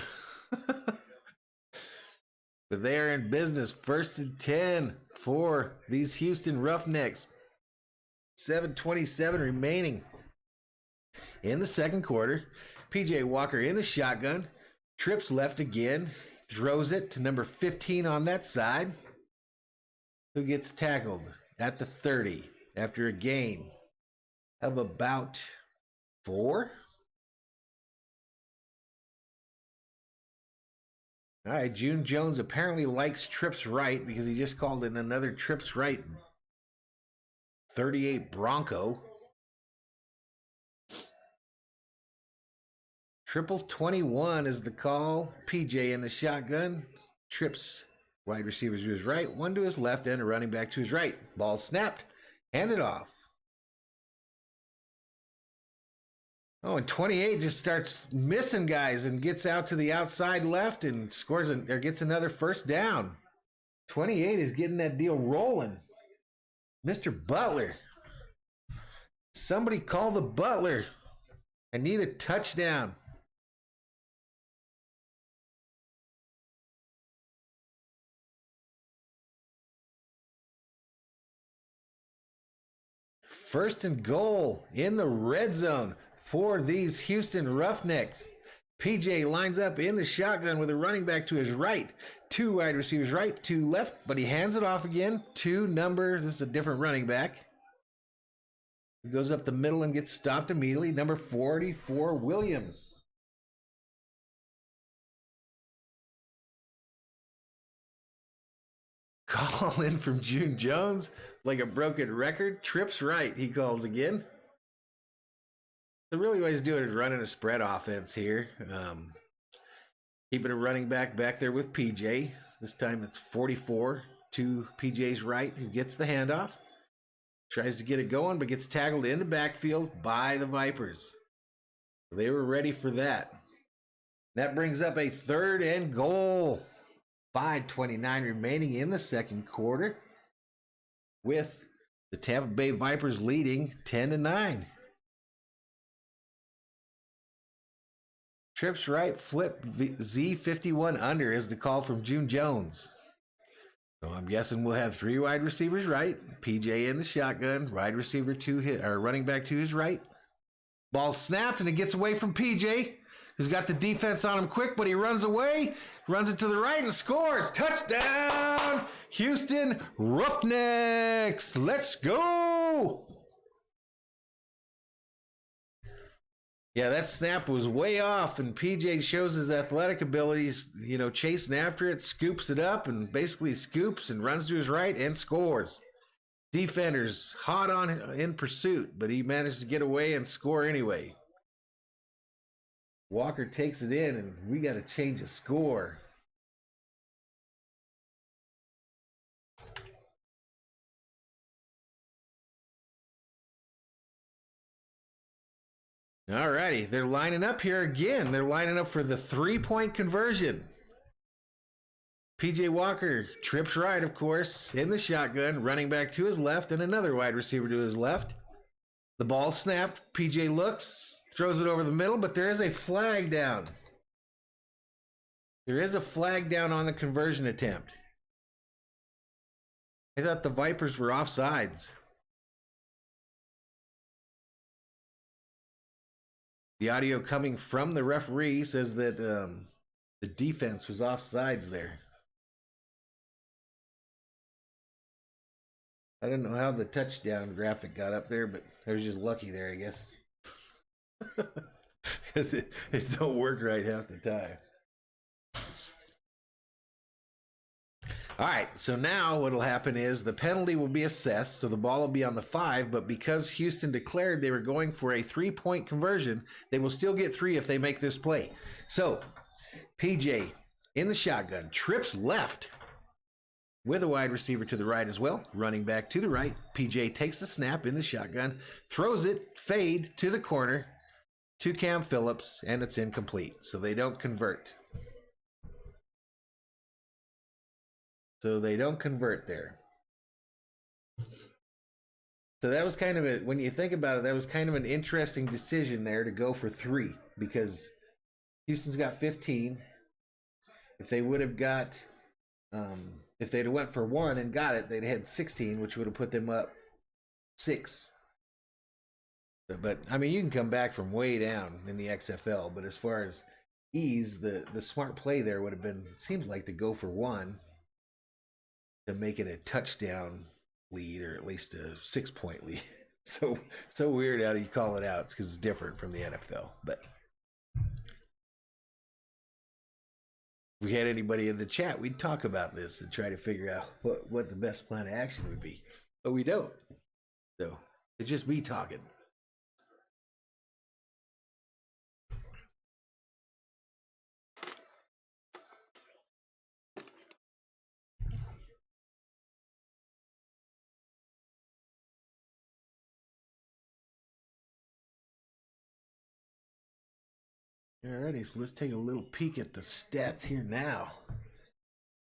But they are in business. 1st and 10 for these Houston Roughnecks. 7:27 remaining in the 2nd quarter. PJ Walker in the shotgun. Trips left again. Throws it to number 15 on that side, who gets tackled at the 30 after a gain of about 4. All right, June Jones apparently likes trips right because he just called in another trips right 38 Bronco. Triple 21 is the call. PJ in the shotgun. Trips wide receivers to his right, 1 to his left, and a running back to his right. Ball snapped, handed off. Oh, and 28 just starts missing guys and gets out to the outside left and scores or gets another 1st down. 28 is getting that deal rolling. Mr. Butler. Somebody call the Butler. I need a touchdown. First and goal in the red zone for these Houston Roughnecks. PJ lines up in the shotgun with a running back to his right, 2 wide receivers right, 2 left, but he hands it off again to this is a different running back. He goes up the middle and gets stopped immediately, number 44, Williams. Call in from June Jones like a broken record. Trips right, he calls again. So really what he's doing is running a spread offense here. Keeping a running back there with PJ. This time it's 44 to PJ's right, who gets the handoff. Tries to get it going, but gets tackled in the backfield by the Vipers. They were ready for that. That brings up a 3rd and goal. 5:29 remaining in the second quarter, with the Tampa Bay Vipers leading 10-9. Trips right, flip Z51 under is the call from June Jones. So I'm guessing we'll have 3 wide receivers right. PJ in the shotgun, running back to his right. Ball snapped and it gets away from PJ, who's got the defense on him quick, but he runs away, runs it to the right and scores. Touchdown, Houston Roughnecks. Let's go. Yeah, that snap was way off, and PJ shows his athletic abilities, chasing after it, scoops it up, and basically scoops and runs to his right and scores. Defenders hot on in pursuit, but he managed to get away and score anyway. Walker takes it in, and we got to change a score. All righty, they're lining up here again. They're lining up for the 3-point conversion. PJ Walker trips right, of course, in the shotgun, running back to his left, and another wide receiver to his left. The ball snapped. PJ looks, throws it over the middle, but there is a flag down. There is a flag down on the conversion attempt. I thought the Vipers were offsides. The audio coming from the referee says that the defense was offsides there. I don't know how the touchdown graphic got up there, but I was just lucky there, I guess. Because it don't work right half the time. All right, so now what'll happen is the penalty will be assessed, so the ball will be on the 5, but because Houston declared they were going for a 3-point conversion, they will still get 3 if they make this play. So, PJ in the shotgun, trips left with a wide receiver to the right as well, running back to the right. PJ takes the snap in the shotgun, throws it, fade to the corner to Cam Phillips, and it's incomplete, so they don't convert. So they don't convert there. So that was kind of when you think about it, that was kind of an interesting decision there to go for 3, because Houston's got 15. If they would have got, if they'd have went for 1 and got it, they'd have had 16, which would have put them up 6. But I mean, you can come back from way down in the XFL, but as far as ease, the smart play there would have been, seems like, to go for 1. To make it a touchdown lead, or at least a 6-point lead. So weird how you call it out. It's because it's different from the NFL. But if we had anybody in the chat, we'd talk about this and try to figure out what the best plan of action would be. But we don't. So it's just me talking. Alrighty, so let's take a little peek at the stats here now.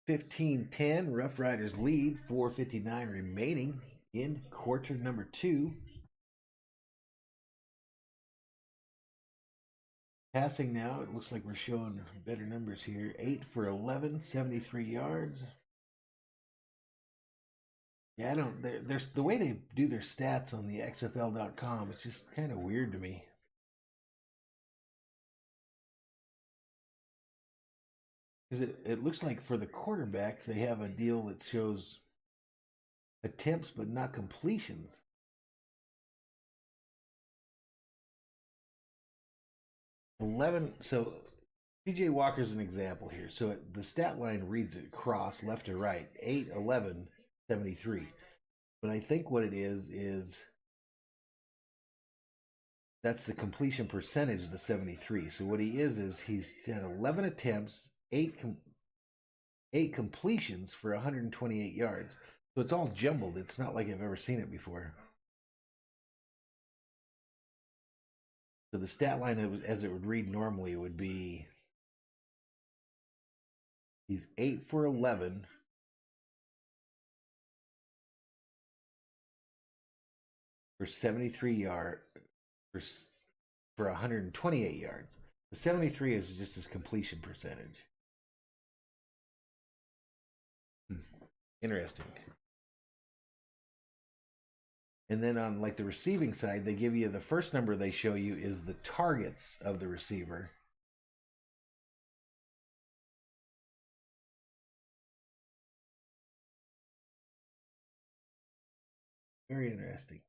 15-10, Rough Riders lead, 4:59 remaining in quarter number 2. Passing now, it looks like we're showing better numbers here. 8 for 11, 73 yards. Yeah, there's the way they do their stats on the XFL.com, it's just kind of weird to me. Because it looks like for the quarterback, they have a deal that shows attempts but not completions. So PJ Walker's an example here. So the stat line reads it across left to right, 8, 11, 73. But I think what it is that's the completion percentage, the 73. So what he is he's had 11 attempts, eight completions for 128 yards. So it's all jumbled. It's not like I've ever seen it before. So the stat line, as it would read normally, would be he's 8 for 11 for 73 yards for 128 yards. The 73 is just his completion percentage. Interesting. And then on like the receiving side, they give you the first number they show you is the targets of the receiver. Very interesting.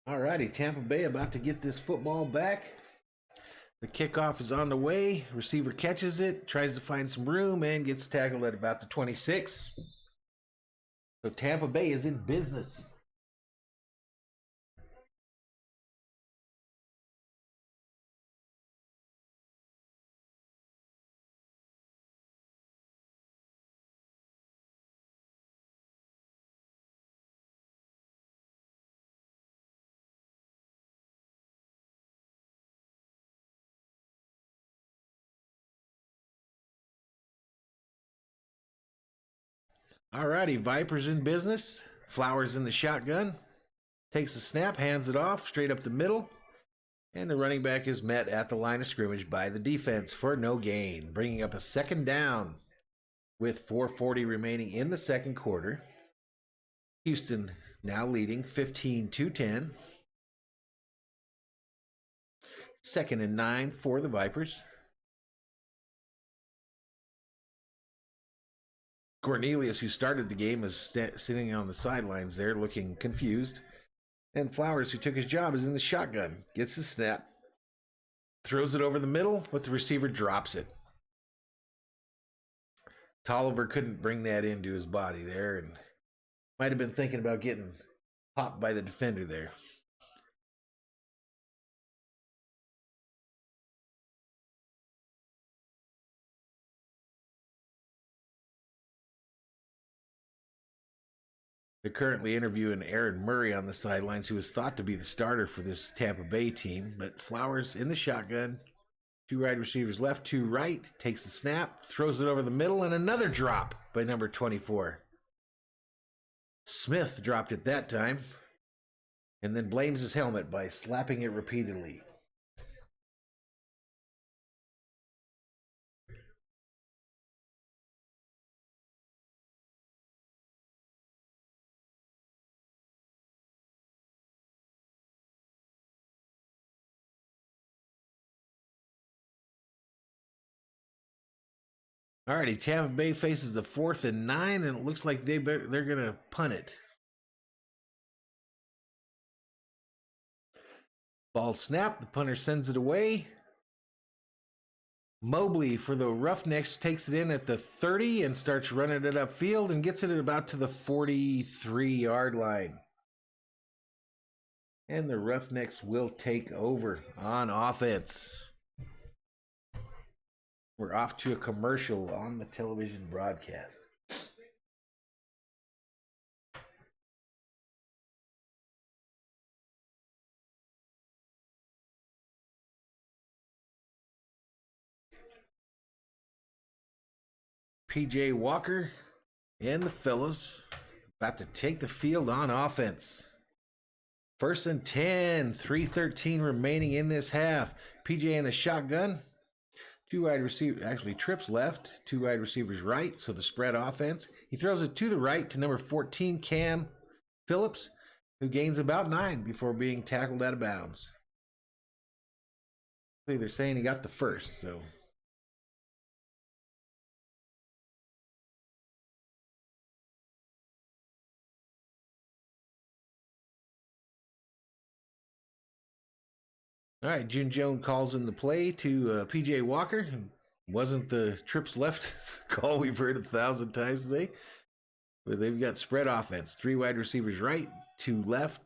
All righty, Tampa Bay about to get this football back. The kickoff is on the way. Receiver catches it, tries to find some room, and gets tackled at about the 26. So Tampa Bay is in business. All righty, Vipers in business. Flowers in the shotgun. Takes the snap, hands it off, straight up the middle. And the running back is met at the line of scrimmage by the defense for no gain, bringing up a second down with 4:40 remaining in the second quarter. Houston now leading 15-10. 2nd and 9 for the Vipers. Cornelius, who started the game, is sitting on the sidelines there looking confused. And Flowers, who took his job, is in the shotgun. Gets the snap. Throws it over the middle, but the receiver drops it. Tolliver couldn't bring that into his body there and might have been thinking about getting popped by the defender there. They're currently interviewing Aaron Murray on the sidelines, who is thought to be the starter for this Tampa Bay team. But Flowers in the shotgun, 2 wide receivers left, 2 right, takes the snap, throws it over the middle, and another drop by number 24. Smith dropped it that time, and then blames his helmet by slapping it repeatedly. Alrighty, Tampa Bay faces the 4th and 9, and it looks like they're going to punt it. Ball snap, the punter sends it away. Mobley for the Roughnecks takes it in at the 30 and starts running it upfield and gets it at about to the 43-yard line. And the Roughnecks will take over on offense. We're off to a commercial on the television broadcast. PJ Walker and the fellas about to take the field on offense. 1st and 10, 3:13 remaining in this half. PJ in the shotgun. 2 wide receivers, actually trips left, 2 wide receivers right, so the spread offense. He throws it to the right to number 14, Cam Phillips, who gains about 9 before being tackled out of bounds. They're saying he got the first, so. All right, June Jones calls in the play to PJ Walker. Wasn't the trips left call we've heard 1,000 times today. But they've got spread offense. 3 wide receivers right, 2 left.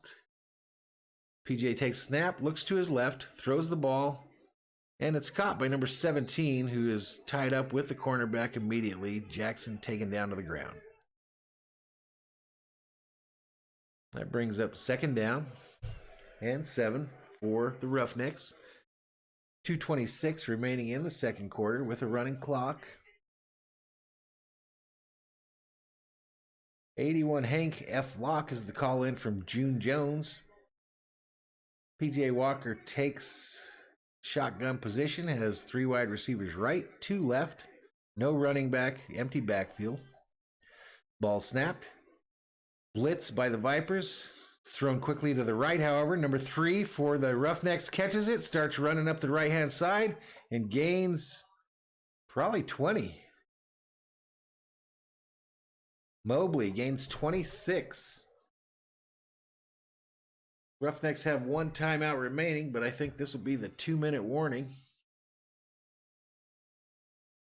PJ takes snap, looks to his left, throws the ball, and it's caught by number 17, who is tied up with the cornerback immediately. Jackson taken down to the ground. That brings up 2nd down and 7 for the Roughnecks. 2:26 remaining in the second quarter with a running clock. 81 Hank F. Locke is the call in from June Jones. PJ Walker takes shotgun position, has 3 wide receivers right, 2 left, no running back, empty backfield. Ball snapped. Blitz by the Vipers. It's thrown quickly to the right, however. Number 3 for the Roughnecks catches it, starts running up the right-hand side, and gains probably 20. Mobley gains 26. Roughnecks have 1 timeout remaining, but I think this will be the 2-minute warning.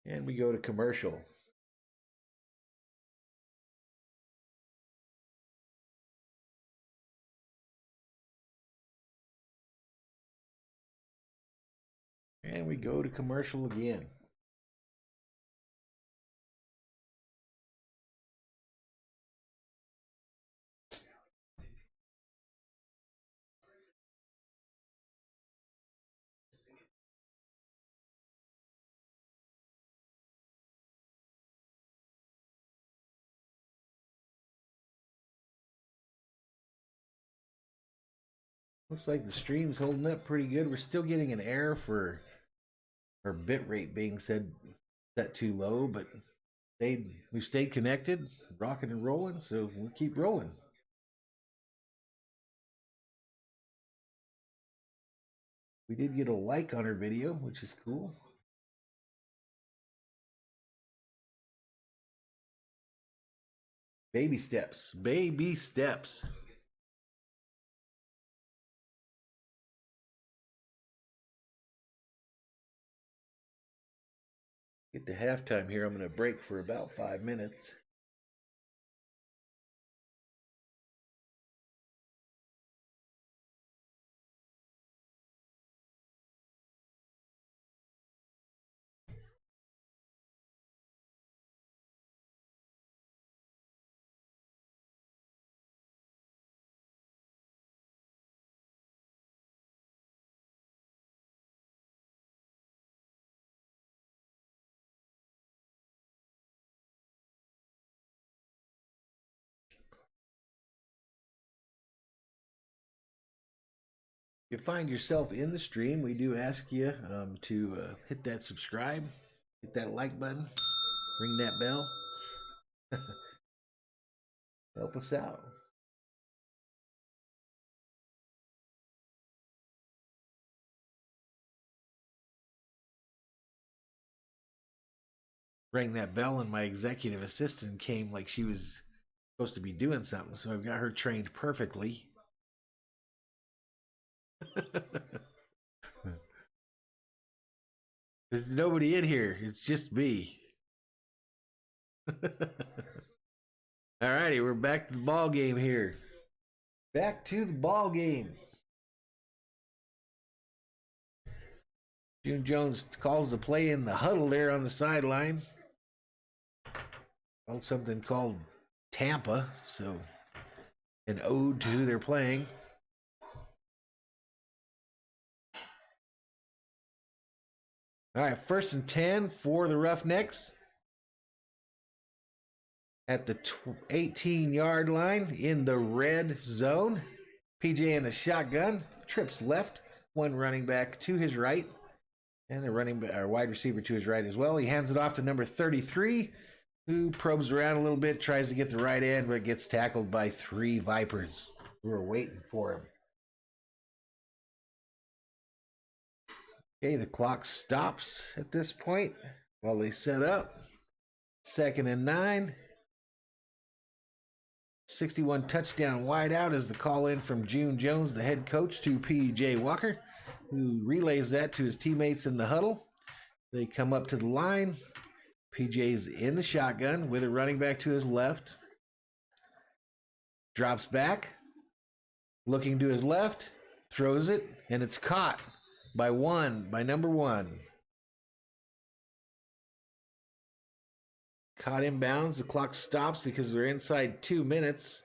And we go to commercial. And we go to commercial again. Looks like the stream's holding up pretty good. We're still getting an error for our bit rate being set too low, but we've stayed connected, rocking and rolling, so we'll keep rolling. We did get a like on our video, which is cool. Baby steps. Baby steps. Get to halftime here. I'm going to break for about 5 minutes. If you find yourself in the stream, we do ask you to hit that subscribe, hit that like button, ring that bell. Help us out. Rang that bell, and my executive assistant came like she was supposed to be doing something, so I've got her trained perfectly. There's nobody in here. It's just me. Alrighty, we're back to the ball game here. Back to the ball game. June Jones calls the play in the huddle there on the sideline. Called something called Tampa, so an ode to who they're playing. All right, 1st and 10 for the Roughnecks. At the 18-yard line in the red zone. PJ in the shotgun, trips left, 1 running back to his right, and a wide receiver to his right as well. He hands it off to number 33, who probes around a little bit, tries to get the right end, but gets tackled by 3 Vipers who are waiting for him. Okay, the clock stops at this point while they set up. 2nd and 9. 61 touchdown wide out is the call in from June Jones, the head coach, to PJ Walker, who relays that to his teammates in the huddle. They come up to the line. PJ's in the shotgun with a running back to his left. Drops back. Looking to his left. Throws it, and it's caught by number one. Caught inbounds. The clock stops because we're inside 2 minutes.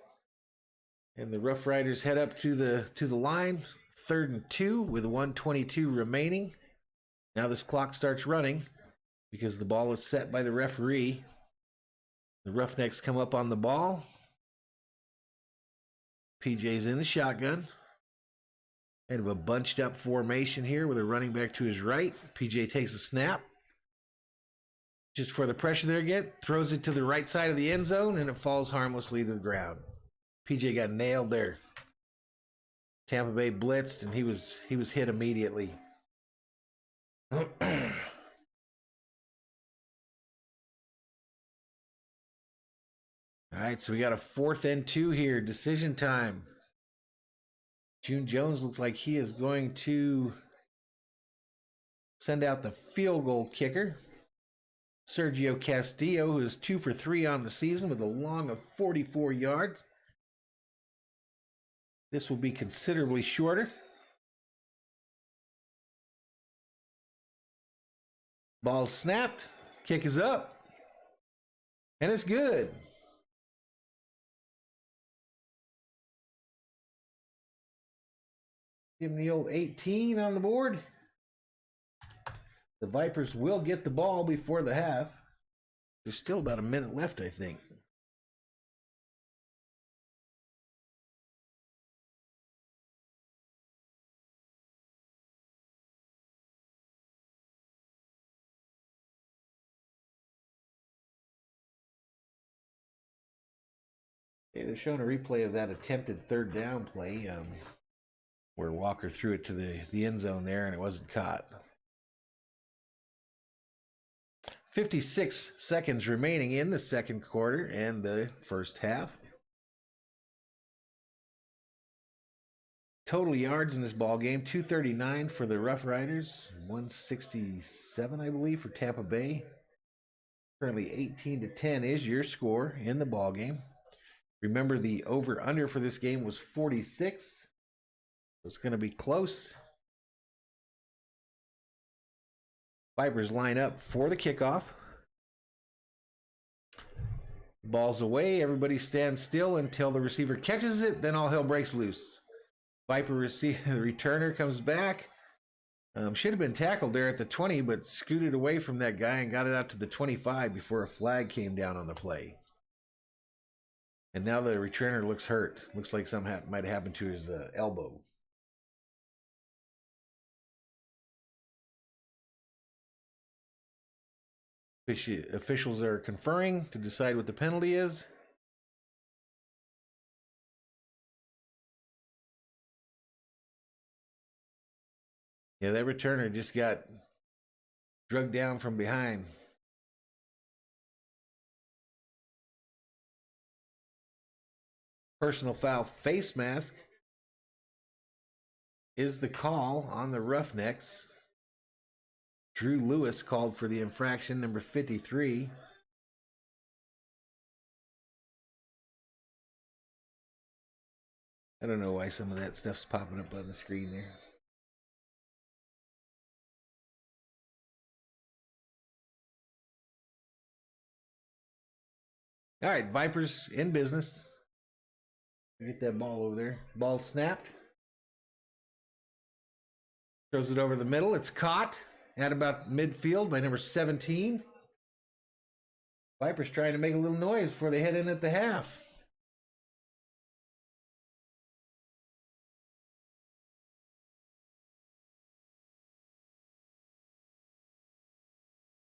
And the Rough Riders head up to the line. 3rd and 2 with 1:22 remaining. Now this clock starts running because the ball is set by the referee. The Roughnecks come up on the ball. PJ's in the shotgun. Kind of a bunched up formation here with a running back to his right. PJ takes a snap. Just for the pressure there again, throws it to the right side of the end zone, and it falls harmlessly to the ground. PJ got nailed there. Tampa Bay blitzed, and he was hit immediately. All right, so we got a 4th and 2 here. Decision time. June Jones looks like he is going to send out the field goal kicker. Sergio Castillo, who is 2 for 3 on the season with a long of 44 yards. This will be considerably shorter. Ball snapped. Kick is up. And it's good. Give him the old 18 on the board. The Vipers will get the ball before the half. There's still about a minute left, I think. Okay, they're showing a replay of that attempted 3rd down play where Walker threw it to the end zone there and it wasn't caught. 56 seconds remaining in the second quarter and the first half. Total yards in this ball game, 239 for the Rough Riders, 167, I believe, for Tampa Bay. Currently 18-10 is your score in the ball game. Remember, the over-under for this game was 46. So it's going to be close. Vipers line up for the kickoff. Ball's away. Everybody stands still until the receiver catches it. Then all hell breaks loose. Viper the returner comes back. Should have been tackled there at the 20, but scooted away from that guy and got it out to the 25 before a flag came down on the play. And now the returner looks hurt. Looks like something might have happened to his elbow. Officials are conferring to decide what the penalty is. Yeah, that returner just got drugged down from behind. Personal foul face mask is the call on the Roughnecks. Drew Lewis called for the infraction, number 53. I don't know why some of that stuff's popping up on the screen there. All right, Vipers in business. Get that ball over there. Ball snapped. Throws it over the middle. It's caught at about midfield by number 17. Vipers trying to make a little noise before they head in at the half.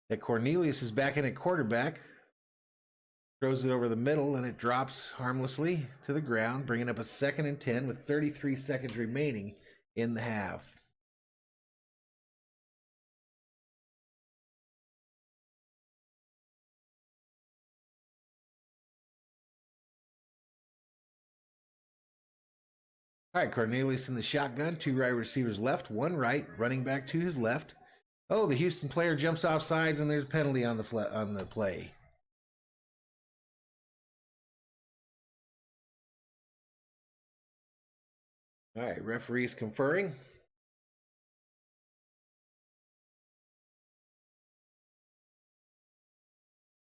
That Cornelius is back in at quarterback. Throws it over the middle and it drops harmlessly to the ground, bringing up a 2nd and 10 with 33 seconds remaining in the half. All right, Cornelius in the shotgun, 2 right receivers left, 1 right, running back to his left. Oh, the Houston player jumps off sides, and there's a penalty on the play. All right, referees conferring.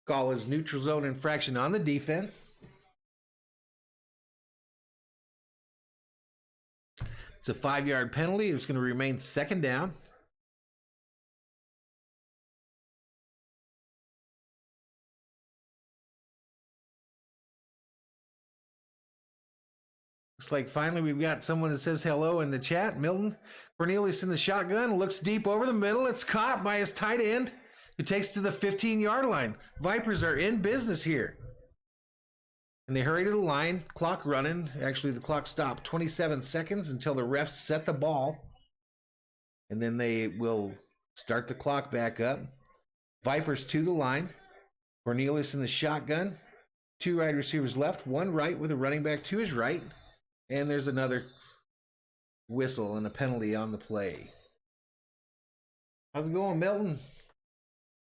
Call is neutral zone infraction on the defense. It's a 5-yard penalty. It's going to remain second down. Looks like finally we've got someone that says hello in the chat. Milton Cornelius in the shotgun, looks deep over the middle. It's caught by his tight end, who takes to the 15-yard line. Vipers are in business here. And they hurry to the line, clock running. Actually, the clock stopped 27 seconds until the refs set the ball. And then they will start the clock back up. Vipers to the line. Cornelius in the shotgun. 2 wide receivers left, 1 right with a running back to his right. And there's another whistle and a penalty on the play. How's it going, Milton?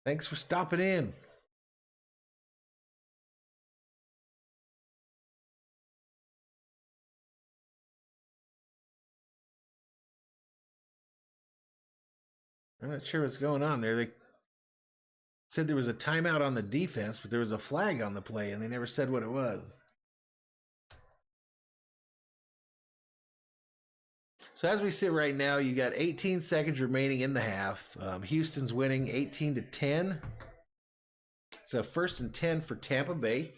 Thanks for stopping in. I'm not sure what's going on there. They said there was a timeout on the defense, but there was a flag on the play, and they never said what it was. So as we sit right now, you got 18 seconds remaining in the half. Houston's winning 18-10. It's a 1st and 10 for Tampa Bay.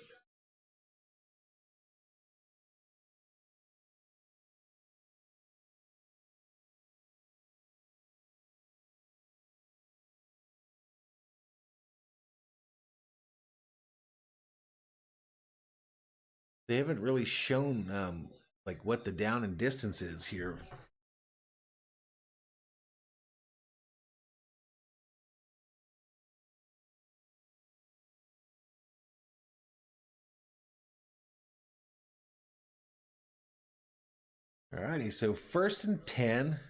They haven't really shown like what the down and distance is here. Alrighty, so 1st and 10.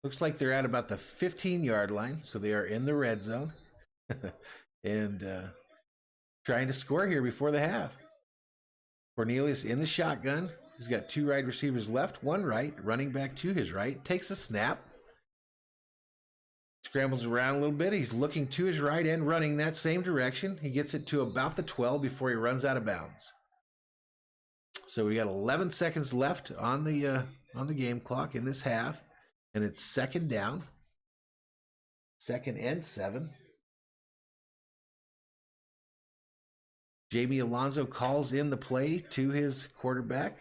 Looks like they're at about the 15-yard line, so they are in the red zone. And trying to score here before the half. Cornelius in the shotgun. He's got 2 wide receivers left, 1 right, running back to his right. Takes a snap. Scrambles around a little bit. He's looking to his right and running that same direction. He gets it to about the 12 before he runs out of bounds. So we got 11 seconds left on the game clock in this half, and it's 2nd down. 2nd and 7. Jamie Alonso calls in the play to his quarterback,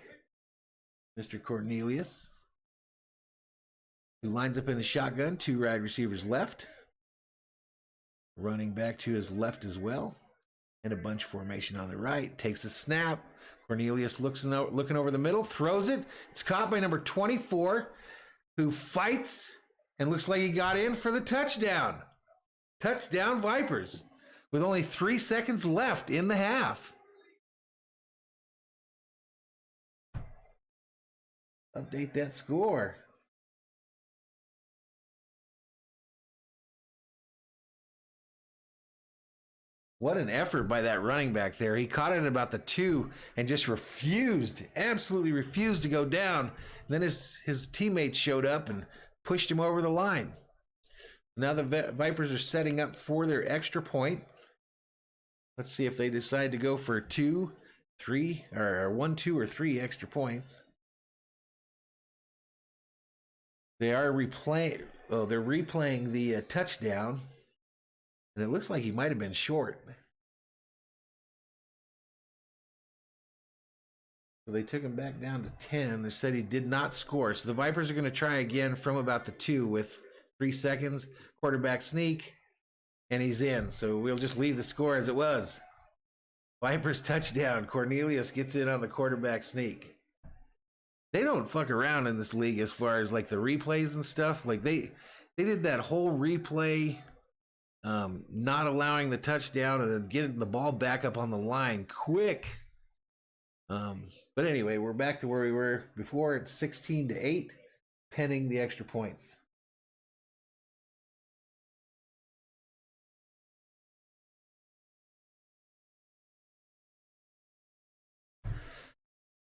Mr. Cornelius, who lines up in the shotgun, 2 wide receivers left, running back to his left as well, and a bunch formation on the right. Takes a snap. Cornelius looking over the middle, throws it. It's caught by number 24, who fights and looks like he got in for the touchdown. Touchdown Vipers with only 3 seconds left in the half. Update that score. What an effort by that running back there. He caught it at about the 2 and just absolutely refused to go down. And then his teammates showed up and pushed him over the line. Now the Vipers are setting up for their extra point. Let's see if they decide to go for 2, 3, or 1, 2, or 3 extra points. They are replaying. Oh, they're replaying the touchdown. And it looks like he might have been short. So they took him back down to 10. They said he did not score. So the Vipers are going to try again from about the 2 with 3 seconds. Quarterback sneak. And he's in. So we'll just leave the score as it was. Vipers touchdown. Cornelius gets in on the quarterback sneak. They don't fuck around in this league as far as like the replays and stuff. Like they did that whole replay, not allowing the touchdown and then getting the ball back up on the line quick. But anyway, we're back to where we were before. It's 16-8, pending the extra points.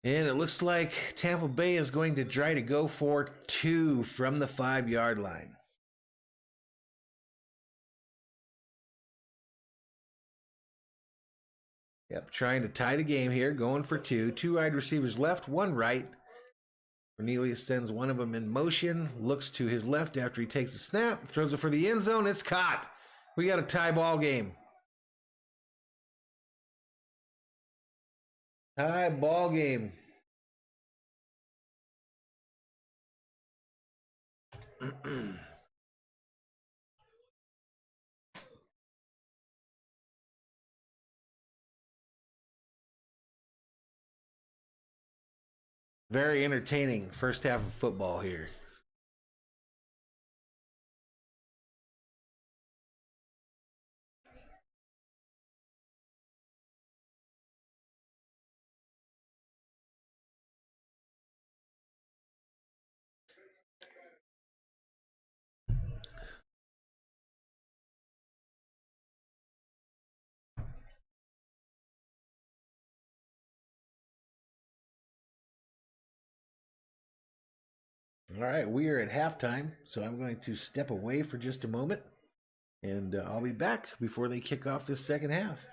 And it looks like Tampa Bay is going to try to go for 2 from the 5-yard line. Yep, trying to tie the game here, going for 2. 2 wide receivers left, 1 right. Cornelius sends one of them in motion, looks to his left after he takes the snap, throws it for the end zone. It's caught. We got a tie ball game. Tie ball game. Very entertaining first half of football here. All right, we are at halftime, so I'm going to step away for just a moment, and I'll be back before they kick off this second half.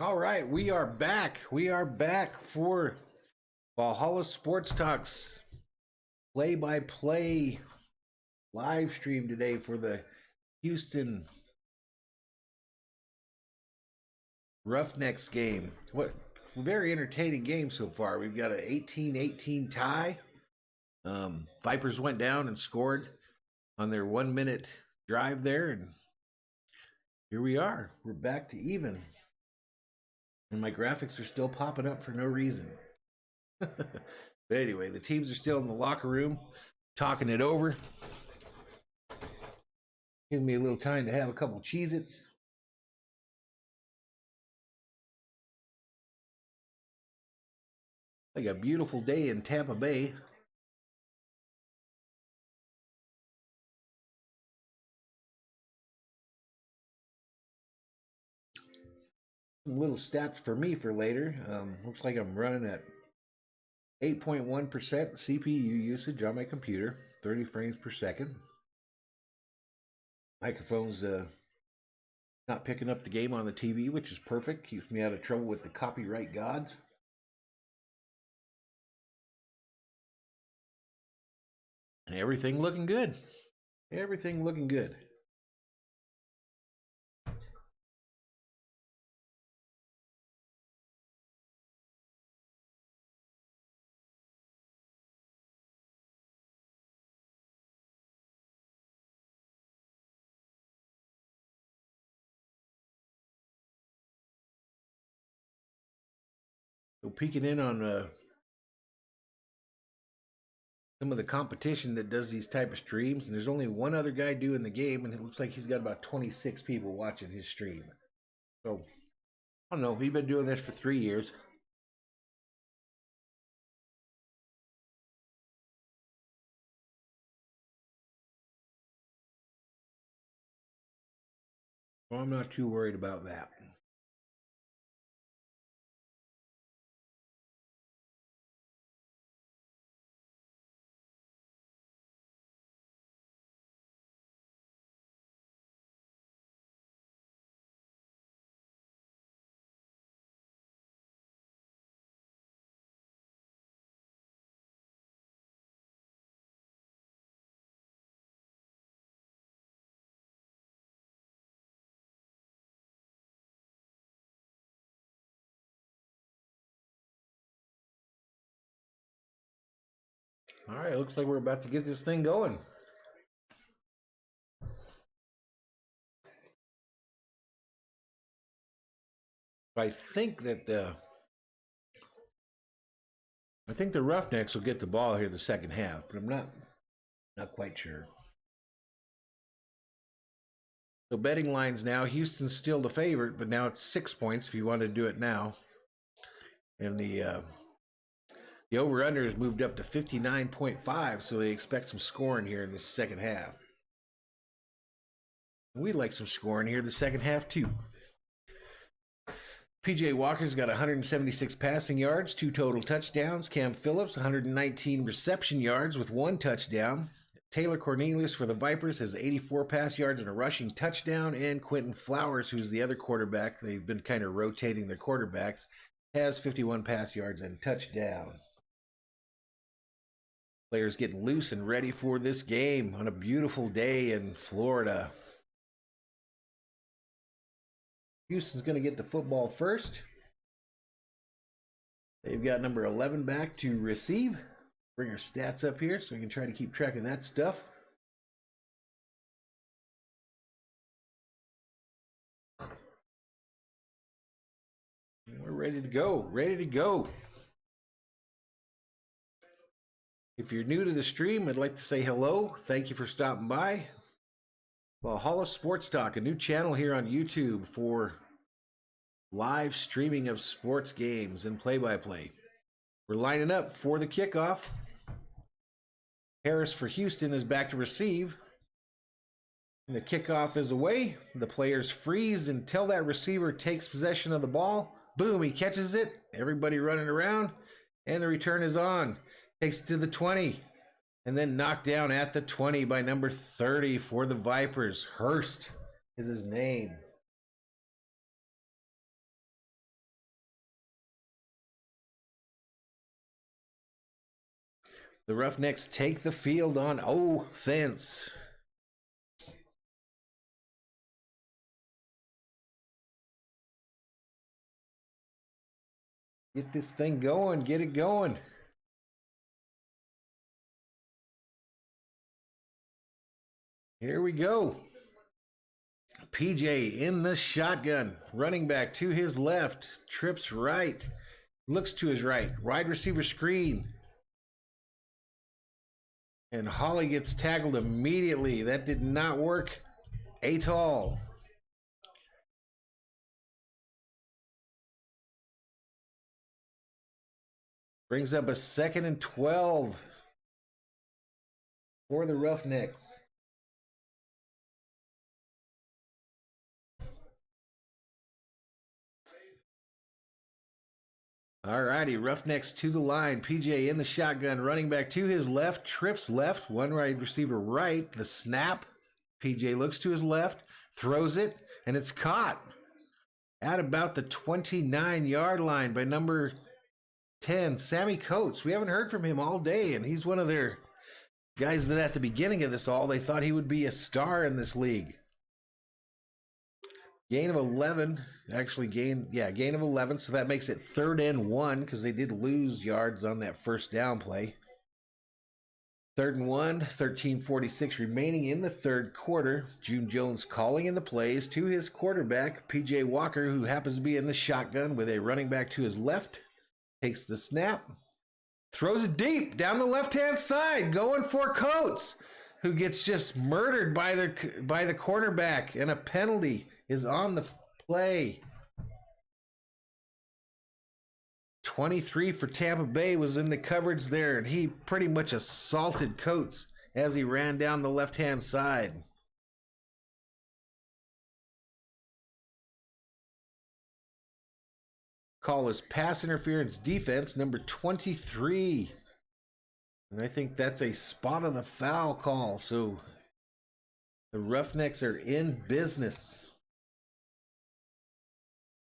All right, we are back. We are back for Valhalla Sports Talks play-by-play live stream today for the Houston Roughnecks game. What very entertaining game so far. We've got an 18-18 tie. Vipers went down and scored on their 1 minute drive there, and here we are. We're back to even. And my graphics are still popping up for no reason. But anyway, the teams are still in the locker room talking it over. Giving me a little time to have a couple Cheez-Its. Like a beautiful day in Tampa Bay. Some little stats for me for later. Looks like I'm running at 8.1% CPU usage on my computer, 30 frames per second. Microphone's not picking up the game on the TV, which is perfect. Keeps me out of trouble with the copyright gods. And everything looking good. Everything looking good. So peeking in on some of the competition that does these type of streams, and there's only one other guy doing the game, and it looks like he's got about 26 people watching his stream. So I don't know, he's been doing this for 3 years. Well, I'm not too worried about that. All right, looks like we're about to get this thing going. I think that the Roughnecks will get the ball here the second half, but I'm not quite sure. So betting lines now, Houston's still the favorite, but now it's 6 points if you want to do it now. And the over-under has moved up to 59.5, so they expect some scoring here in the second half. We'd like some scoring here the second half, too. PJ Walker's got 176 passing yards, 2 total touchdowns. Cam Phillips, 119 reception yards with 1 touchdown. Taylor Cornelius for the Vipers has 84 pass yards and a rushing touchdown. And Quentin Flowers, who's the other quarterback, they've been kind of rotating their quarterbacks, has 51 pass yards and a touchdown. Players getting loose and ready for this game on a beautiful day in Florida. Houston's going to get the football first. They've got number 11 back to receive. Bring our stats up here so we can try to keep track of that stuff. And we're ready to go. Ready to go. If you're new to the stream, I'd like to say hello. Thank you for stopping by. Valhalla Sports Talk, a new channel here on YouTube for live streaming of sports games and play-by-play. We're lining up for the kickoff. Harris for Houston is back to receive. And the kickoff is away. The players freeze until that receiver takes possession of the ball. Boom, he catches it. Everybody running around. And the return is on. Takes it to the 20. And then knocked down at the 20 by number 30 for the Vipers. Hurst is his name. The Roughnecks take the field on offense. Get this thing going. Get it going. Here we go. PJ in the shotgun. Running back to his left. Trips right. Looks to his right. Wide receiver screen. And Holly gets tackled immediately. That did not work at all. Brings up a 2nd and 12 for the Roughnecks. All righty, Roughnecks to the line. PJ in the shotgun, running back to his left, trips left, one wide receiver right. The snap. PJ looks to his left, throws it, and it's caught at about the 29-yard line by number 10, Sammy Coates. We haven't heard from him all day, and he's one of their guys that at the beginning of this all, they thought he would be a star in this league. Gain of 11, gain of 11, so that makes it 3rd and 1 because they did lose yards on that first down play. 3rd and 1, 13:46 remaining in the third quarter. June Jones calling in the plays to his quarterback, PJ Walker, who happens to be in the shotgun with a running back to his left. Takes the snap, throws it deep down the left-hand side, going for Coates, who gets just murdered by the cornerback, and a penalty is on the play. 23 for Tampa Bay was in the coverage there, and he pretty much assaulted Coates as he ran down the left-hand side. Call is pass interference defense, number 23. And I think that's a spot on the foul call, so the Roughnecks are in business.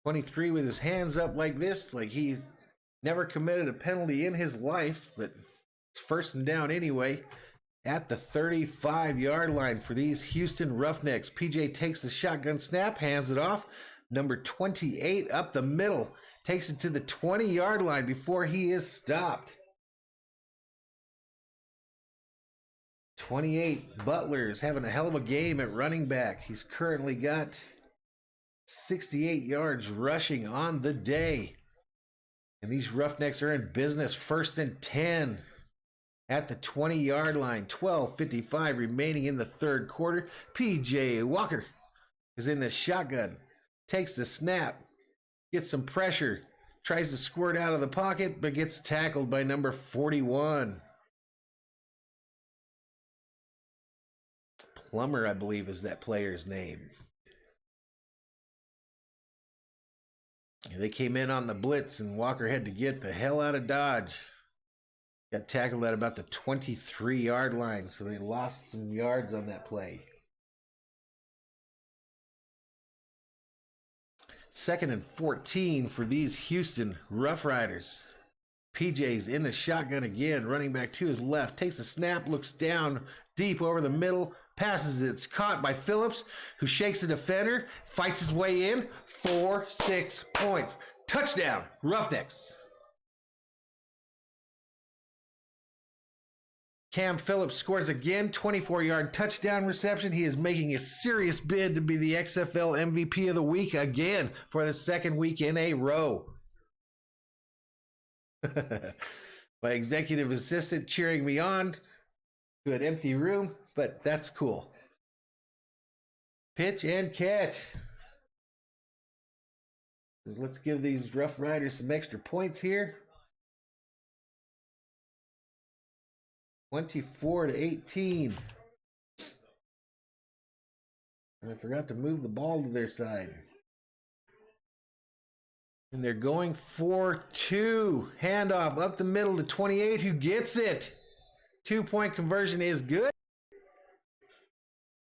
23 with his hands up like this, like he never committed a penalty in his life, but it's 1st and down anyway. At the 35-yard line for these Houston Roughnecks. PJ takes the shotgun snap, hands it off. Number 28 up the middle, takes it to the 20-yard line before he is stopped. 28, Butler is having a hell of a game at running back. He's currently got 68 yards rushing on the day. And these Roughnecks are in business. 1st and 10 at the 20-yard line. 12:55 remaining in the third quarter. PJ Walker is in the shotgun. Takes the snap. Gets some pressure. Tries to squirt out of the pocket, but gets tackled by number 41. Plummer, I believe, is that player's name. They came in on the blitz, and Walker had to get the hell out of Dodge. Got tackled at about the 23-yard line, so they lost some yards on that play. 2nd and 14 for these Houston Rough Riders. PJ's in the shotgun again, running back to his left, takes a snap, looks down deep over the middle, passes it. It's caught by Phillips, who shakes the defender, fights his way in, 4-6 points. Touchdown, Roughnecks. Cam Phillips scores again, 24-yard touchdown reception. He is making a serious bid to be the XFL MVP of the week again for the 2nd week in a row. My executive assistant cheering me on to an empty room, but that's cool. Pitch and catch. Let's give these Rough Riders some extra points here. 24-18. And I forgot to move the ball to their side. And they're going for 2. Handoff up the middle to 28, who gets it. 2-point conversion is good.